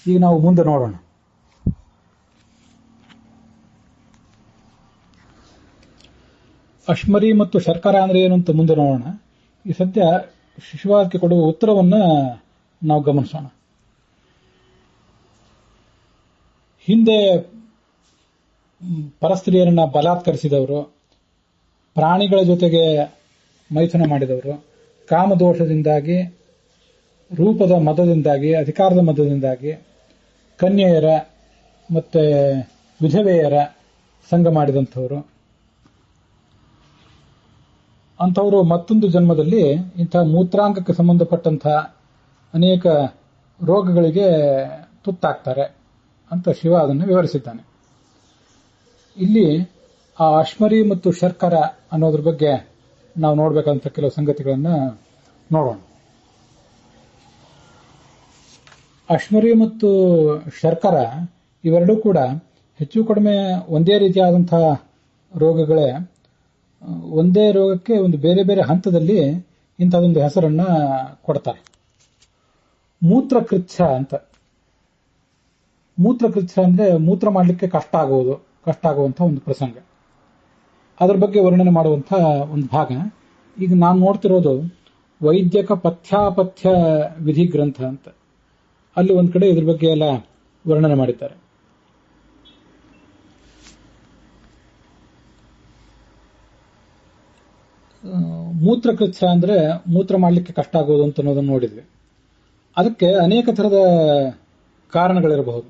ಈಗ ನಾವು ಮುಂದೆ ನೋಡೋಣ. ಅಶ್ಮರಿ ಮತ್ತು ಶರ್ಕರ ಅಂದ್ರೆ ಏನು ಅಂತ ಮುಂದೆ ನೋಡೋಣ. ಈ ಸದ್ಯ ಶಿಶುವಾದಕ್ಕೆ ಕೊಡುವ ಉತ್ತರವನ್ನ ನಾವು ಗಮನಿಸೋಣ. ಹಿಂದೆ ಪರಸ್ತ್ರೀಯರನ್ನ ಬಲಾತ್ಕರಿಸಿದವರು, ಪ್ರಾಣಿಗಳ ಜೊತೆಗೆ ಮೈಥುನ ಮಾಡಿದವರು, ಕಾಮದೋಷದಿಂದಾಗಿ, ರೂಪದ ಮದದಿಂದಾಗಿ, ಅಧಿಕಾರದ ಮದದಿಂದಾಗಿ ಕನ್ಯೆಯರ ಮತ್ತೆ ವಿಧವೆಯರ ಸಂಗ ಮಾಡಿದಂಥವರು, ಅಂಥವರು ಮತ್ತೊಂದು ಜನ್ಮದಲ್ಲಿ ಇಂಥ ಮೂತ್ರಾಂಗಕ್ಕೆ ಸಂಬಂಧಪಟ್ಟಂತಹ ಅನೇಕ ರೋಗಗಳಿಗೆ ತುತ್ತಾಗ್ತಾರೆ ಅಂತ ಶಿವ ಅದನ್ನು ವಿವರಿಸಿದ್ದಾನೆ. ಇಲ್ಲಿ ಆ ಅಶ್ಮರಿ ಮತ್ತು ಶರ್ಕರ ಅನ್ನೋದ್ರ ಬಗ್ಗೆ ನಾವು ನೋಡಬೇಕಂತ ಕೆಲವು ಸಂಗತಿಗಳನ್ನ ನೋಡೋಣ. ಅಶ್ಮರಿ ಮತ್ತು ಶರ್ಕರ ಇವೆರಡೂ ಕೂಡ ಹೆಚ್ಚು ಕಡಿಮೆ ಒಂದೇ ರೀತಿಯಾದಂತಹ ರೋಗಗಳೇ. ಒಂದೇ ರೋಗಕ್ಕೆ ಒಂದು ಬೇರೆ ಬೇರೆ ಹಂತದಲ್ಲಿ ಇಂಥದೊಂದು ಹೆಸರನ್ನ ಕೊಡ್ತಾರೆ. ಮೂತ್ರಕೃಚ್ಛ ಅಂತ. ಮೂತ್ರಕೃಚ್ಛ ಅಂದ್ರೆ ಮೂತ್ರ ಮಾಡಲಿಕ್ಕೆ ಕಷ್ಟ ಆಗುವಂತಹ ಒಂದು ಪ್ರಸಂಗ. ಅದರ ಬಗ್ಗೆ ವರ್ಣನೆ ಮಾಡುವಂತಹ ಒಂದು ಭಾಗ. ಈಗ ನಾನು ನೋಡ್ತಿರೋದು ವೈದ್ಯಕ ಪಥ್ಯಾಪಥ್ಯ ವಿಧಿ ಗ್ರಂಥ ಅಂತ. ಅಲ್ಲಿ ಒಂದ್ ಕಡೆ ಇದ್ರ ಬಗ್ಗೆ ಎಲ್ಲ ವರ್ಣನೆ ಮಾಡಿದ್ದಾರೆ. ಮೂತ್ರಕೃಚ್ಛ ಅಂದ್ರೆ ಮೂತ್ರ ಮಾಡಲಿಕ್ಕೆ ಕಷ್ಟ ಆಗೋದು ಅಂತ ಅನ್ನೋದನ್ನು ನೋಡಿದ್ವಿ. ಅದಕ್ಕೆ ಅನೇಕ ಥರದ ಕಾರಣಗಳಿರಬಹುದು.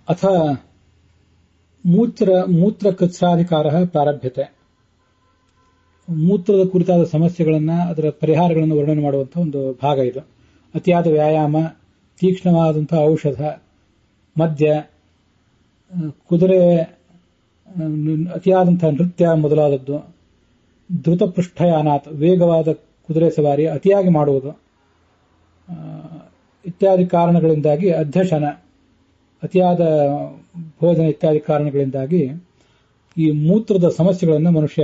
ಅಥ ಮೂತ್ರಕೃಚ್ಛಾಧಿಕಾರ ಪ್ರಾರಭ್ಯತೆ. ಮೂತ್ರದ ಕುರಿತಾದ ಸಮಸ್ಯೆಗಳನ್ನು, ಅದರ ಪರಿಹಾರಗಳನ್ನು ವರ್ಣನೆ ಮಾಡುವಂತಹ ಒಂದು ಭಾಗ ಇದು. ಅತಿಯಾದ ವ್ಯಾಯಾಮ, ತೀಕ್ಷ್ಣವಾದಂತಹ ಔಷಧ, ಮದ್ಯ, ಕುದುರೆ, ಅತಿಯಾದಂತಹ ನೃತ್ಯ ಮೊದಲಾದದ್ದು, ಧೃತಪೃಷ್ಠಯಾನಾತ್ ವೇಗವಾದ ಕುದುರೆ ಸವಾರಿ ಅತಿಯಾಗಿ ಮಾಡುವುದು ಇತ್ಯಾದಿ ಕಾರಣಗಳಿಂದಾಗಿ, ಅಧ್ಯಶನ ಅತಿಯಾದ ಭೋಜನ ಇತ್ಯಾದಿ ಕಾರಣಗಳಿಂದಾಗಿ ಈ ಮೂತ್ರದ ಸಮಸ್ಯೆಗಳನ್ನು ಮನುಷ್ಯ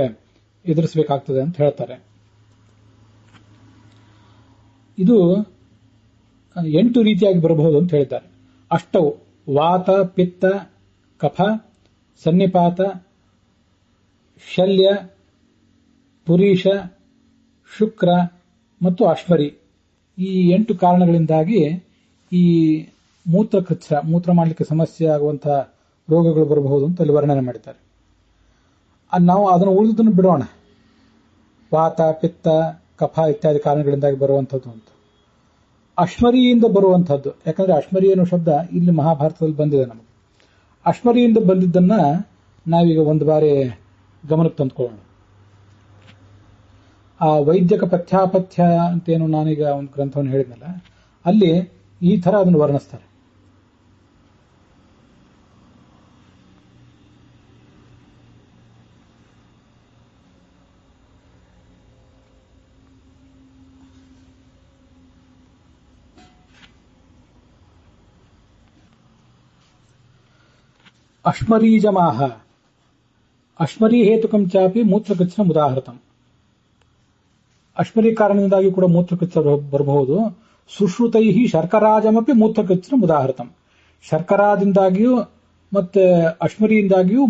ಎದುರಿಸಬೇಕಾಗ್ತದೆ ಅಂತ ಹೇಳ್ತಾರೆ. ಇದು 8 ರೀತಿಯಾಗಿ ಬರಬಹುದು ಅಂತ ಹೇಳಿದ್ದಾರೆ. ಅಷ್ಟವು: ವಾತ, ಪಿತ್ತ, ಕಫ, ಸನ್ನಿಪಾತ, ಶಲ್ಯ, ಪುರೀಷ, ಶುಕ್ರ ಮತ್ತು ಅಶ್ವರಿ. ಈ 8 ಕಾರಣಗಳಿಂದಾಗಿ ಈ ಮೂತ್ರಕೃಚ್ಛ, ಮೂತ್ರ ಮಾಡಲಿಕ್ಕೆ ಸಮಸ್ಯೆ ಆಗುವಂತಹ ರೋಗಗಳು ಬರಬಹುದು ಅಂತ ಅಲ್ಲಿ ವರ್ಣನೆ ಮಾಡಿದ್ದಾರೆ. ನಾವು ಅದನ್ನು ಉಳಿದುದನ್ನು ಬಿಡೋಣ. ವಾತ, ಪಿತ್ತ, ಕಫ ಇತ್ಯಾದಿ ಕಾರಣಗಳಿಂದಾಗಿ ಬರುವಂಥದ್ದು ಅಂತ. ಅಶ್ಮರಿಯಿಂದ ಬರುವಂಥದ್ದು, ಯಾಕಂದ್ರೆ ಅಶ್ಮರಿ ಅನ್ನೋ ಶಬ್ದ ಇಲ್ಲಿ ಮಹಾಭಾರತದಲ್ಲಿ ಬಂದಿದೆ ನಮಗೆ. ಅಶ್ಮರಿಯಿಂದ ಬಂದಿದ್ದನ್ನ ನಾವೀಗ ಒಂದು ಬಾರಿ ಗಮನಕ್ಕೆ ತಂದುಕೊಳ್ಳೋಣ. ಆ ವೈದ್ಯಕ ಪಥ್ಯಾಪಥ್ಯ ಅಂತೇನು ನಾನೀಗ ಒಂದು ಗ್ರಂಥವನ್ನು ಹೇಳಿದ್ನಲ್ಲ, ಅಲ್ಲಿ ಈ ತರ ಅದನ್ನು ವರ್ಣಿಸ್ತಾರೆ. ಅಶ್ಮರೀಜಮಾಹ ಅಶ್ಮರಿ ಹೇತುಕಂ ಚಾಪಿ ಮೂತ್ರಕೃಚ್ಛ ಉದಾಹೃತಂ. ಅಶ್ಮರಿ ಕಾರಣದಿಂದಾಗಿ ಕೂಡ ಮೂತ್ರಕೃಚ್ಛ ಬರಬಹುದು. ಸುಶ್ರುತೈ ಶರ್ಕರಾಜಮಪಿ ಮೂತ್ರಕೃಚ್ಛ ಉದಾಹೃತಂ. ಶರ್ಕರಾದಿಂದಾಗಿಯೂ ಮತ್ತೆ ಅಶ್ಮರಿಯಿಂದಾಗಿಯೂ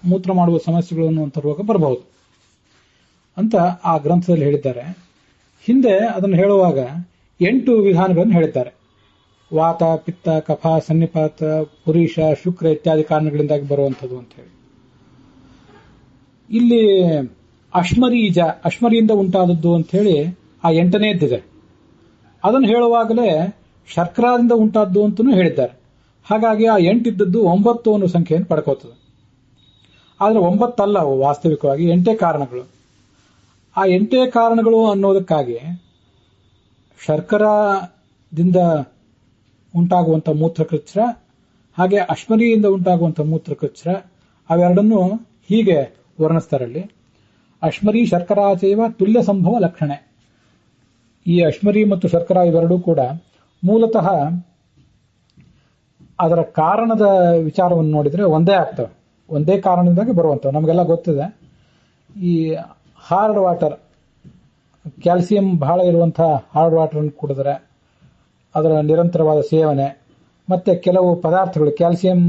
ಮೂತ್ರ ಮಾಡುವ ಸಮಸ್ಯೆಗಳು ಅನ್ನುವಂಥ ರೋಗ ಬರಬಹುದು ಅಂತ ಆ ಗ್ರಂಥದಲ್ಲಿ ಹೇಳಿದ್ದಾರೆ. ಹಿಂದೆ ಅದನ್ನು ಹೇಳುವಾಗ 8 ವಿಧಾನಗಳನ್ನು ಹೇಳಿದ್ದಾರೆ. ವಾತ, ಪಿತ್ತ, ಕಫ, ಸನ್ನಿಪಾತ, ಪುರೀಷ, ಶುಕ್ರ ಇತ್ಯಾದಿ ಕಾರಣಗಳಿಂದಾಗಿ ಬರುವಂಥದ್ದು ಅಂತ ಹೇಳಿ. ಇಲ್ಲಿ ಅಶ್ಮರೀಜ, ಅಶ್ಮರಿಯಿಂದ ಉಂಟಾದದ್ದು ಅಂತ ಹೇಳಿ ಆ 8ನೇದ್ದಿದೆ. ಅದನ್ನು ಹೇಳುವಾಗಲೇ ಶರ್ಕರಾದಿಂದ ಉಂಟಾದ್ದು ಅಂತಲೂ ಹೇಳಿದ್ದಾರೆ. ಹಾಗಾಗಿ ಆ 8 ಇದ್ದದ್ದು 9 ಅನ್ನೋ ಸಂಖ್ಯೆಯನ್ನು ಪಡ್ಕೋತದೆ. ಆದರೆ 9 ಅಲ್ಲ, ವಾಸ್ತವಿಕವಾಗಿ 8 ಕಾರಣಗಳು. ಆ 8 ಕಾರಣಗಳು ಅನ್ನೋದಕ್ಕಾಗಿ ಶರ್ಕರಾದಿಂದ ಉಂಟಾಗುವಂಥ ಮೂತ್ರಕೃಚ್ಛ ಹಾಗೆ ಅಶ್ಮರಿಯಿಂದ ಉಂಟಾಗುವಂಥ ಮೂತ್ರಕೃಚ್ಛ ಅವೆರಡನ್ನು ಹೀಗೆ ವರ್ಣಿಸ್ತಾರಲ್ಲಿ. ಅಶ್ಮರಿ ಶರ್ಕರಾಚೈವ ತುಲ್ಯ ಸಂಭವ ಲಕ್ಷಣೆ. ಈ ಅಶ್ಮರಿ ಮತ್ತು ಶರ್ಕರ ಇವೆರಡೂ ಕೂಡ ಮೂಲತಃ ಅದರ ಕಾರಣದ ವಿಚಾರವನ್ನು ನೋಡಿದ್ರೆ ಒಂದೇ ಆಗ್ತವೆ, ಒಂದೇ ಕಾರಣದಿಂದಾಗಿ ಬರುವಂಥವು. ನಮಗೆಲ್ಲ ಗೊತ್ತಿದೆ, ಈ ಹಾರ್ಡ್ ವಾಟರ್, ಕ್ಯಾಲ್ಸಿಯಂ ಬಹಳ ಇರುವಂತಹ ಹಾರ್ಡ್ ವಾಟರ್ ಅನ್ನು ಕುಡಿದ್ರೆ, ಅದರ ನಿರಂತರವಾದ ಸೇವನೆ, ಮತ್ತೆ ಕೆಲವು ಪದಾರ್ಥಗಳು ಕ್ಯಾಲ್ಸಿಯಂ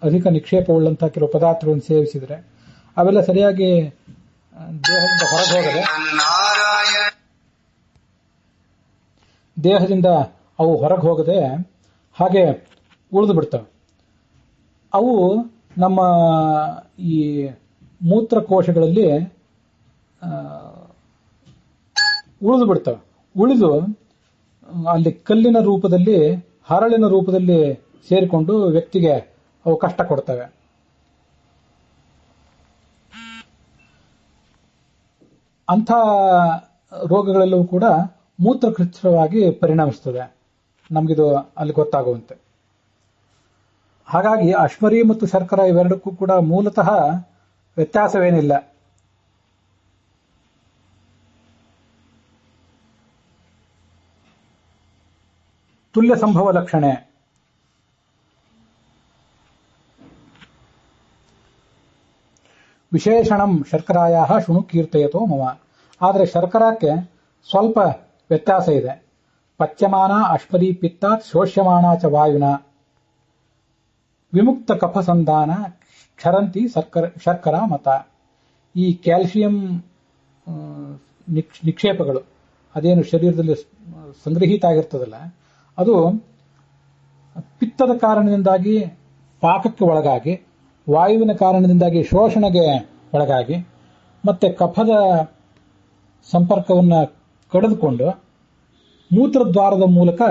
ಅಧಿಕ ನಿಕ್ಷೇಪವುಳ್ಳಂತಹ ಕೆಲವು ಪದಾರ್ಥಗಳನ್ನು ಸೇವಿಸಿದರೆ ಅವೆಲ್ಲ ಸರಿಯಾಗಿ ದೇಹದಿಂದ ಅವು ಹೊರಗೆ ಹೋಗದೆ ಹಾಗೆ ಉಳಿದು ಬಿಡ್ತವೆ. ಅವು ನಮ್ಮ ಈ ಮೂತ್ರಕೋಶಗಳಲ್ಲಿ ಉಳಿದು ಬಿಡ್ತವೆ. ಉಳಿದು ಅಲ್ಲಿ ಕಲ್ಲಿನ ರೂಪದಲ್ಲಿ, ಹರಳಿನ ರೂಪದಲ್ಲಿ ಸೇರಿಕೊಂಡು ವ್ಯಕ್ತಿಗೆ ಅವು ಕಷ್ಟ ಕೊಡ್ತವೆ. ಅಂಥ ರೋಗಗಳೆಲ್ಲವೂ ಕೂಡ ಮೂತ್ರಕೃಚ್ಛವಾಗಿ ಪರಿಣಮಿಸುತ್ತದೆ, ನಮಗಿದು ಅಲ್ಲಿ ಗೊತ್ತಾಗುವಂತೆ. ಹಾಗಾಗಿ ಅಶ್ಮರಿ ಮತ್ತು ಶರ್ಕರ ಇವೆರಡಕ್ಕೂ ಕೂಡ ಮೂಲತಃ ವ್ಯತ್ಯಾಸವೇನಿಲ್ಲ. ತುಲ್ಯ ಸಂಭವ ಲಕ್ಷಣೆ. ವಿಶೇಷಣಂ ಶರ್ಕರಾಯ ಶೃಣು ಕೀರ್ತಯತೋ ಮಮ. ಆದರೆ ಶರ್ಕರಕ್ಕೆ ಸ್ವಲ್ಪ ವ್ಯತ್ಯಾಸ ಇದೆ. ಪಚ್ಯಮಾನ ಅಶ್ಮರಿ ಪಿತ್ತಾತ್ ಶೋಷ್ಯಮಾನ ಚ ವಾಯುನ ವಿಮುಕ್ತ ಕಫಸಂಧಾನ ಕ್ಷರಂತಿ ಶರ್ಕರ ಮತ. ಈ ಕ್ಯಾಲ್ಸಿಯಂ ನಿಕ್ಷೇಪಗಳು ಅದೇನು ಶರೀರದಲ್ಲಿ ಸಂಗ್ರಹಿತ ಆಗಿರ್ತದಲ್ಲ, ಅದು ಪಿತ್ತದ ಕಾರಣದಿಂದಾಗಿ ಪಾಕಕ್ಕೆ ಒಳಗಾಗಿ, ವಾಯುವಿನ ಕಾರಣದಿಂದಾಗಿ ಶೋಷಣೆಗೆ ಒಳಗಾಗಿ, ಮತ್ತೆ ಕಫದ ಸಂಪರ್ಕವನ್ನು ಕಡಿದುಕೊಂಡು ಮೂತ್ರದ್ವಾರದ ಮೂಲಕ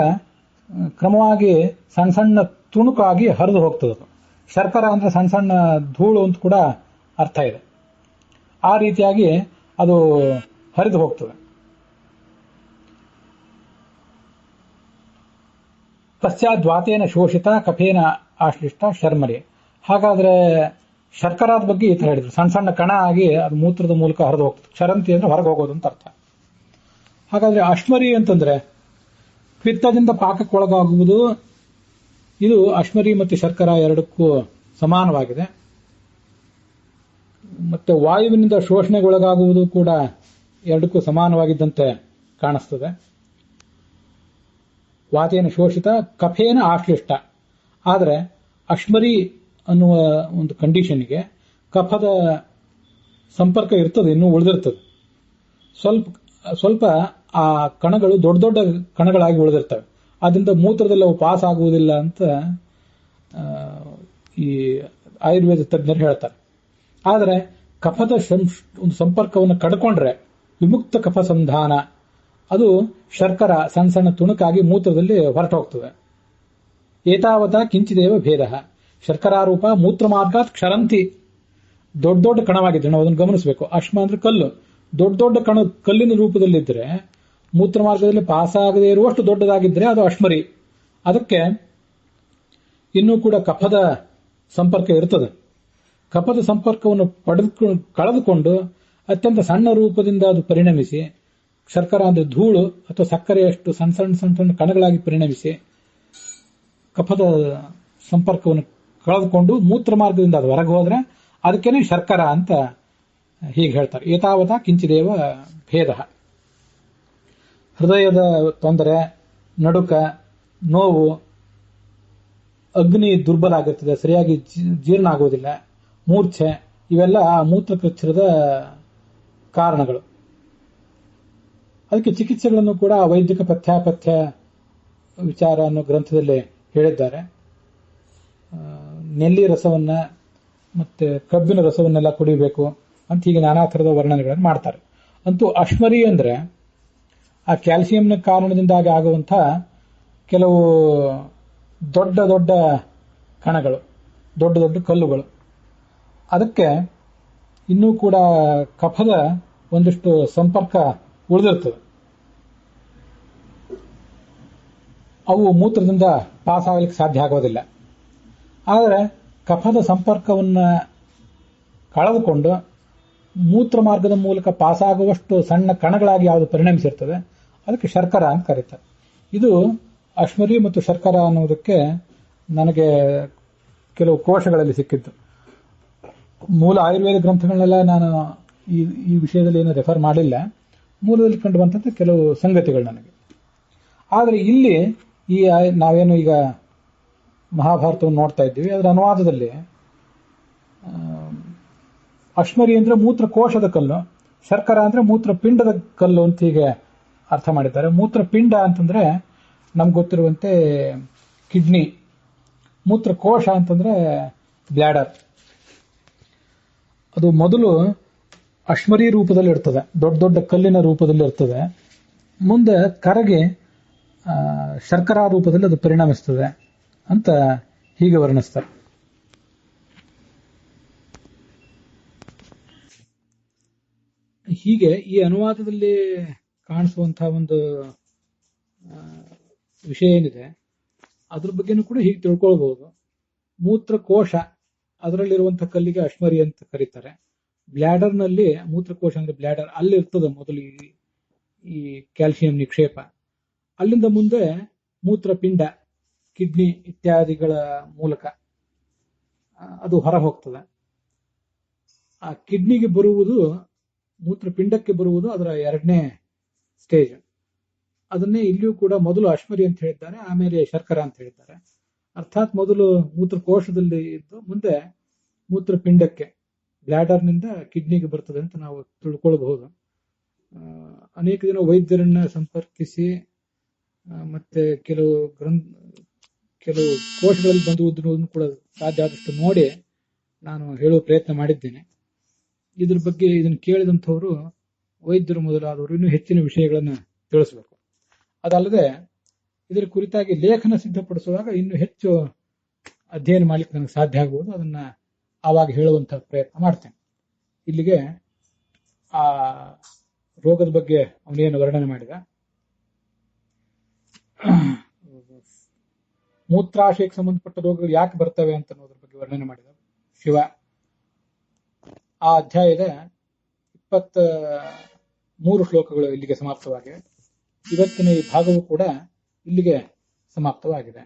ಕ್ರಮವಾಗಿ ಸಣ್ಣ ಸಣ್ಣ ತುಣುಕಾಗಿ ಹರಿದು ಹೋಗ್ತದೆ. ಶರ್ಕರ ಅಂದ್ರೆ ಸಣ್ಣ ಸಣ್ಣ ಧೂಳು ಅಂತ ಕೂಡ ಅರ್ಥ ಇದೆ. ಆ ರೀತಿಯಾಗಿ ಅದು ಹರಿದು ಹೋಗ್ತದೆ. ಪಶ್ಚಾದ್ವಾತೇನ ಶೋಷಿತ ಕಫೇನ ಆಶ್ಲಿಷ್ಟ ಶರ್ಮರಿ. ಹಾಗಾದ್ರೆ ಶರ್ಕರಾದ ಬಗ್ಗೆ ಈ ತರ ಹೇಳಿದ್ರು, ಸಣ್ಣ ಸಣ್ಣ ಕಣ ಆಗಿ ಅದು ಮೂತ್ರದ ಮೂಲಕ ಹರಿದು ಹೋಗ್ತದೆ. ಕ್ಷರಂತಿ ಅಂದ್ರೆ ಹೊರಗೆ ಹೋಗೋದು ಅಂತ ಅರ್ಥ. ಹಾಗಾದ್ರೆ ಅಶ್ಮರಿ ಅಂತಂದ್ರೆ ಪಿತ್ತದಿಂದ ಪಾಕಕ್ಕೆ ಒಳಗಾಗುವುದು. ಇದು ಅಶ್ಮರಿ ಮತ್ತು ಶರ್ಕರ ಎರಡಕ್ಕೂ ಸಮಾನವಾಗಿದೆ. ಮತ್ತೆ ವಾಯುವಿನಿಂದ ಶೋಷಣೆಗೊಳಗಾಗುವುದು ಕೂಡ ಎರಡಕ್ಕೂ ಸಮಾನವಾಗಿದ್ದಂತೆ ಕಾಣಿಸ್ತದೆ. ವಾತೇನ ಶೋಷಿತ ಕಫೇನ ಆಶ್ಲಿಷ್ಟ. ಆದರೆ ಅಶ್ಮರಿ ಅನ್ನುವ ಒಂದು ಕಂಡೀಷನ್ಗೆ ಕಫದ ಸಂಪರ್ಕ ಇರ್ತದೆ, ಇನ್ನೂ ಉಳಿದಿರ್ತದೆ. ಸ್ವಲ್ಪ ಆ ಕಣಗಳು ದೊಡ್ಡ ದೊಡ್ಡ ಕಣಗಳಾಗಿ ಉಳಿದಿರ್ತವೆ. ಆದ್ದರಿಂದ ಮೂತ್ರದಲ್ಲಿ ಅವು ಪಾಸ್ ಆಗುವುದಿಲ್ಲ ಅಂತ ಈ ಆಯುರ್ವೇದ ತಜ್ಞರು ಹೇಳ್ತಾರೆ. ಆದರೆ ಕಫದ ಒಂದು ಸಂಪರ್ಕವನ್ನು ಕಡ್ಕೊಂಡ್ರೆ ವಿಮುಕ್ತ ಕಫ ಸಂಧಾನ, ಅದು ಶರ್ಕರ ಸಣ್ಣ ಸಣ್ಣ ತುಣುಕಾಗಿ ಮೂತ್ರದಲ್ಲಿ ಹೊರಟು ಹೋಗ್ತದೆ. ಏತಾವತ ಕಿಂಚಿದೇವ ಭೇದ. ಶರ್ಕರಾರೂಪ ಮೂತ್ರ ಮಾರ್ಗಾತ್ ಕ್ಷರಂತಿ. ದೊಡ್ಡ ದೊಡ್ಡ ಕಣವಾಗಿದ್ರೆ ನಾವು ಅದನ್ನು ಗಮನಿಸಬೇಕು. ಅಶ್ಮ ಅಂದ್ರೆ ಕಲ್ಲು. ದೊಡ್ಡ ದೊಡ್ಡ ಕಲ್ಲಿನ ರೂಪದಲ್ಲಿದ್ದರೆ, ಮೂತ್ರ ಮಾರ್ಗದಲ್ಲಿ ಪಾಸ್ ಆಗದೇ ಇರುವಷ್ಟು ದೊಡ್ಡದಾಗಿದ್ರೆ ಅದು ಅಶ್ಮರಿ. ಅದಕ್ಕೆ ಇನ್ನೂ ಕೂಡ ಕಫದ ಸಂಪರ್ಕ ಇರ್ತದೆ. ಕಫದ ಸಂಪರ್ಕವನ್ನು ಕಳೆದುಕೊಂಡು ಅತ್ಯಂತ ಸಣ್ಣ ರೂಪದಿಂದ ಅದು ಪರಿಣಮಿಸಿ, ಶರ್ಕರ ಅಂದ್ರೆ ಧೂಳು ಅಥವಾ ಸಕ್ಕರೆಯಷ್ಟು ಸಣ್ಣ ಸಣ್ಣ ಸಣ್ಣ ಸಣ್ಣ ಕಣಗಳಾಗಿ ಪರಿಣಮಿಸಿ ಕಫದ ಸಂಪರ್ಕವನ್ನು ಕಳೆದುಕೊಂಡು ಮೂತ್ರ ಮಾರ್ಗದಿಂದ ಅದು ಹೊರಗೆ ಹೋದ್ರೆ ಅದಕ್ಕೇನೆ ಶರ್ಕರ ಅಂತ ಹೀಗೆ ಹೇಳ್ತಾರೆ. ಏತಾವತ ಕಿಂಚಿದೇವ ಭೇದ. ಹೃದಯದ ತೊಂದರೆ, ನಡುಕ, ನೋವು, ಅಗ್ನಿ ದುರ್ಬಲ ಆಗುತ್ತದೆ, ಸರಿಯಾಗಿ ಜೀರ್ಣ ಆಗುವುದಿಲ್ಲ, ಮೂರ್ಛೆ, ಇವೆಲ್ಲ ಮೂತ್ರಕೃಚ್ಛ್ರದ ಕಾರಣಗಳು. ಅದಕ್ಕೆ ಚಿಕಿತ್ಸೆಗಳನ್ನು ಕೂಡ ವೈದ್ಯಕ ಪಥ್ಯಾಪಥ್ಯ ವಿಚಾರ ಅನ್ನೋ ಗ್ರಂಥದಲ್ಲಿ ಹೇಳಿದ್ದಾರೆ. ನೆಲ್ಲಿ ರಸವನ್ನ ಮತ್ತೆ ಕಬ್ಬಿನ ರಸವನ್ನೆಲ್ಲ ಕುಡಿಬೇಕು ಅಂತ ಹೀಗೆ ನಾನಾ ಥರದ ವರ್ಣನೆಗಳನ್ನು ಮಾಡ್ತಾರೆ. ಅಂತೂ ಅಶ್ಮರಿ ಅಂದ್ರೆ ಆ ಕ್ಯಾಲ್ಸಿಯಂನ ಕಾರಣದಿಂದಾಗಿ ಆಗುವಂತಹ ಕೆಲವು ದೊಡ್ಡ ದೊಡ್ಡ ಕಣಗಳು, ದೊಡ್ಡ ದೊಡ್ಡ ಕಲ್ಲುಗಳು. ಅದಕ್ಕೆ ಇನ್ನೂ ಕೂಡ ಕಫದ ಒಂದಿಷ್ಟು ಸಂಪರ್ಕ ಉಳಿದಿರ್ತದೆ. ಅವು ಮೂತ್ರದಿಂದ ಪಾಸ್ ಆಗಲಿಕ್ಕೆ ಸಾಧ್ಯ ಆಗೋದಿಲ್ಲ. ಆದರೆ ಕಫದ ಸಂಪರ್ಕವನ್ನು ಕಳೆದುಕೊಂಡು ಮೂತ್ರ ಮಾರ್ಗದ ಮೂಲಕ ಪಾಸಾಗುವಷ್ಟು ಸಣ್ಣ ಕಣಗಳಾಗಿ ಯಾವುದು ಪರಿಣಮಿಸಿರ್ತದೆ ಅದಕ್ಕೆ ಶರ್ಕರ ಅಂತ ಕರೀತಾರೆ. ಇದು ಅಶ್ಮರಿ ಮತ್ತು ಶರ್ಕರ ಅನ್ನೋದಕ್ಕೆ ನನಗೆ ಕೆಲವು ಕೋಶಗಳಲ್ಲಿ ಸಿಕ್ಕಿತ್ತು. ಮೂಲ ಆಯುರ್ವೇದ ಗ್ರಂಥಗಳನ್ನೆಲ್ಲ ನಾನು ಈ ವಿಷಯದಲ್ಲಿ ಏನು ರೆಫರ್ ಮಾಡಿಲ್ಲ. ಮೂಲದಲ್ಲಿ ಕಂಡು ಬಂದಂಥ ಕೆಲವು ಸಂಗತಿಗಳು ನನಗೆ. ಆದರೆ ಇಲ್ಲಿ ನಾವೇನು ಈಗ ಮಹಾಭಾರತವನ್ನು ನೋಡ್ತಾ ಇದ್ದೀವಿ, ಅದರ ಅನುವಾದದಲ್ಲಿ ಅಶ್ಮರಿ ಅಂದ್ರೆ ಮೂತ್ರಕೋಶದ ಕಲ್ಲು, ಶರ್ಕರ ಅಂದ್ರೆ ಮೂತ್ರಪಿಂಡದ ಕಲ್ಲು ಅಂತ ಹೀಗೆ ಅರ್ಥ ಮಾಡಿದ್ದಾರೆ. ಮೂತ್ರಪಿಂಡ ಅಂತಂದ್ರೆ ನಮ್ಗೆ ಗೊತ್ತಿರುವಂತೆ ಕಿಡ್ನಿ, ಮೂತ್ರಕೋಶ ಅಂತಂದ್ರೆ ಬ್ಲ್ಯಾಡರ್. ಅದು ಮೊದಲು ಅಶ್ಮರಿ ರೂಪದಲ್ಲಿ ಇರ್ತದೆ, ದೊಡ್ಡ ದೊಡ್ಡ ಕಲ್ಲಿನ ರೂಪದಲ್ಲಿ ಇರ್ತದೆ. ಮುಂದೆ ಕರಗಿ ಶರ್ಕರ ರೂಪದಲ್ಲಿ ಅದು ಪರಿಣಮಿಸ್ತದೆ ಅಂತ ಹೀಗೆ ವರ್ಣಿಸ್ತಾರೆ. ಹೀಗೆ ಈ ಅನುವಾದದಲ್ಲಿ ಕಾಣಿಸುವಂತಹ ಒಂದು ವಿಷಯ ಏನಿದೆ ಅದ್ರ ಬಗ್ಗೆನೂ ಕೂಡ ಹೀಗೆ ತಿಳ್ಕೊಳ್ಬಹುದು. ಮೂತ್ರಕೋಶ, ಅದರಲ್ಲಿರುವಂತಹ ಕಲ್ಲಿಗೆ ಅಶ್ಮರಿ ಅಂತ ಕರೀತಾರೆ. ಬ್ಲ್ಯಾಡರ್ ನಲ್ಲಿ, ಮೂತ್ರಕೋಶ ಅಂದ್ರೆ ಬ್ಲ್ಯಾಡರ್, ಅಲ್ಲಿ ಇರ್ತದೆ ಮೊದಲು ಈ ಕ್ಯಾಲ್ಸಿಯಂ ನಿಕ್ಷೇಪ. ಅಲ್ಲಿಂದ ಮುಂದೆ ಮೂತ್ರಪಿಂಡ, ಕಿಡ್ನಿ ಇತ್ಯಾದಿಗಳ ಮೂಲಕ ಅದು ಹೊರ ಹೋಗ್ತದೆ. ಆ ಕಿಡ್ನಿಗೆ ಬರುವುದು, ಮೂತ್ರಪಿಂಡಕ್ಕೆ ಬರುವುದು ಅದರ ಎರಡನೇ ಸ್ಟೇಜ್. ಅದನ್ನೇ ಇಲ್ಲಿಯೂ ಕೂಡ ಮೊದಲು ಅಶ್ಮರಿ ಅಂತ ಹೇಳಿದ್ದಾರೆ, ಆಮೇಲೆ ಶರ್ಕರ ಅಂತ ಹೇಳಿದ್ದಾರೆ. ಅರ್ಥಾತ್ ಮೊದಲು ಮೂತ್ರಕೋಶದಲ್ಲಿ ಇದ್ದು ಮುಂದೆ ಮೂತ್ರಪಿಂಡಕ್ಕೆ, ಬ್ಲ್ಯಾಡರ್ನಿಂದ ಕಿಡ್ನಿಗೆ ಬರ್ತದೆ ಅಂತ ನಾವು ತಿಳ್ಕೊಳ್ಬಹುದು. ಅನೇಕ ಜನ ವೈದ್ಯರನ್ನ ಸಂಪರ್ಕಿಸಿ ಮತ್ತೆ ಕೆಲವು ಕೆಲವು ಕೋಶಗಳಲ್ಲಿ ಬಂದುವುದನ್ನು ಕೂಡ ಸಾಧ್ಯ ಆದಷ್ಟು ನೋಡಿ ನಾನು ಹೇಳುವ ಪ್ರಯತ್ನ ಮಾಡಿದ್ದೇನೆ. ಇದ್ರ ಬಗ್ಗೆ ಇದನ್ನು ಕೇಳಿದಂಥವರು ವೈದ್ಯರು ಮೊದಲಾದವರು ಇನ್ನೂ ಹೆಚ್ಚಿನ ವಿಷಯಗಳನ್ನು ತಿಳಿಸಬೇಕು. ಅದಲ್ಲದೆ ಇದರ ಕುರಿತಾಗಿ ಲೇಖನ ಸಿದ್ಧಪಡಿಸುವಾಗ ಇನ್ನೂ ಹೆಚ್ಚು ಅಧ್ಯಯನ ಮಾಡಲಿಕ್ಕೆ ನನಗೆ ಸಾಧ್ಯ ಆಗಬಹುದು. ಅದನ್ನ ಆವಾಗ ಹೇಳುವಂತಹ ಪ್ರಯತ್ನ ಮಾಡ್ತೇನೆ. ಇಲ್ಲಿಗೆ ಆ ರೋಗದ ಬಗ್ಗೆ ಅವನೇನು ವರ್ಣನೆ ಮಾಡಿದ. ಮೂತ್ರಾಶಯಕ್ಕೆ ಸಂಬಂಧಪಟ್ಟ ರೋಗಗಳು ಯಾಕೆ ಬರ್ತವೆ ಅಂತ ಅನ್ನೋದ್ರ ಬಗ್ಗೆ ವರ್ಣನೆ ಮಾಡಿದ ಶಿವ. ಆ ಅಧ್ಯಾಯದ 23 ಶ್ಲೋಕಗಳು ಇಲ್ಲಿಗೆ ಸಮಾಪ್ತವಾಗಿವೆ. ಇವತ್ತಿನ ಈ ಭಾಗವೂ ಕೂಡ ಇಲ್ಲಿಗೆ ಸಮಾಪ್ತವಾಗಿದೆ.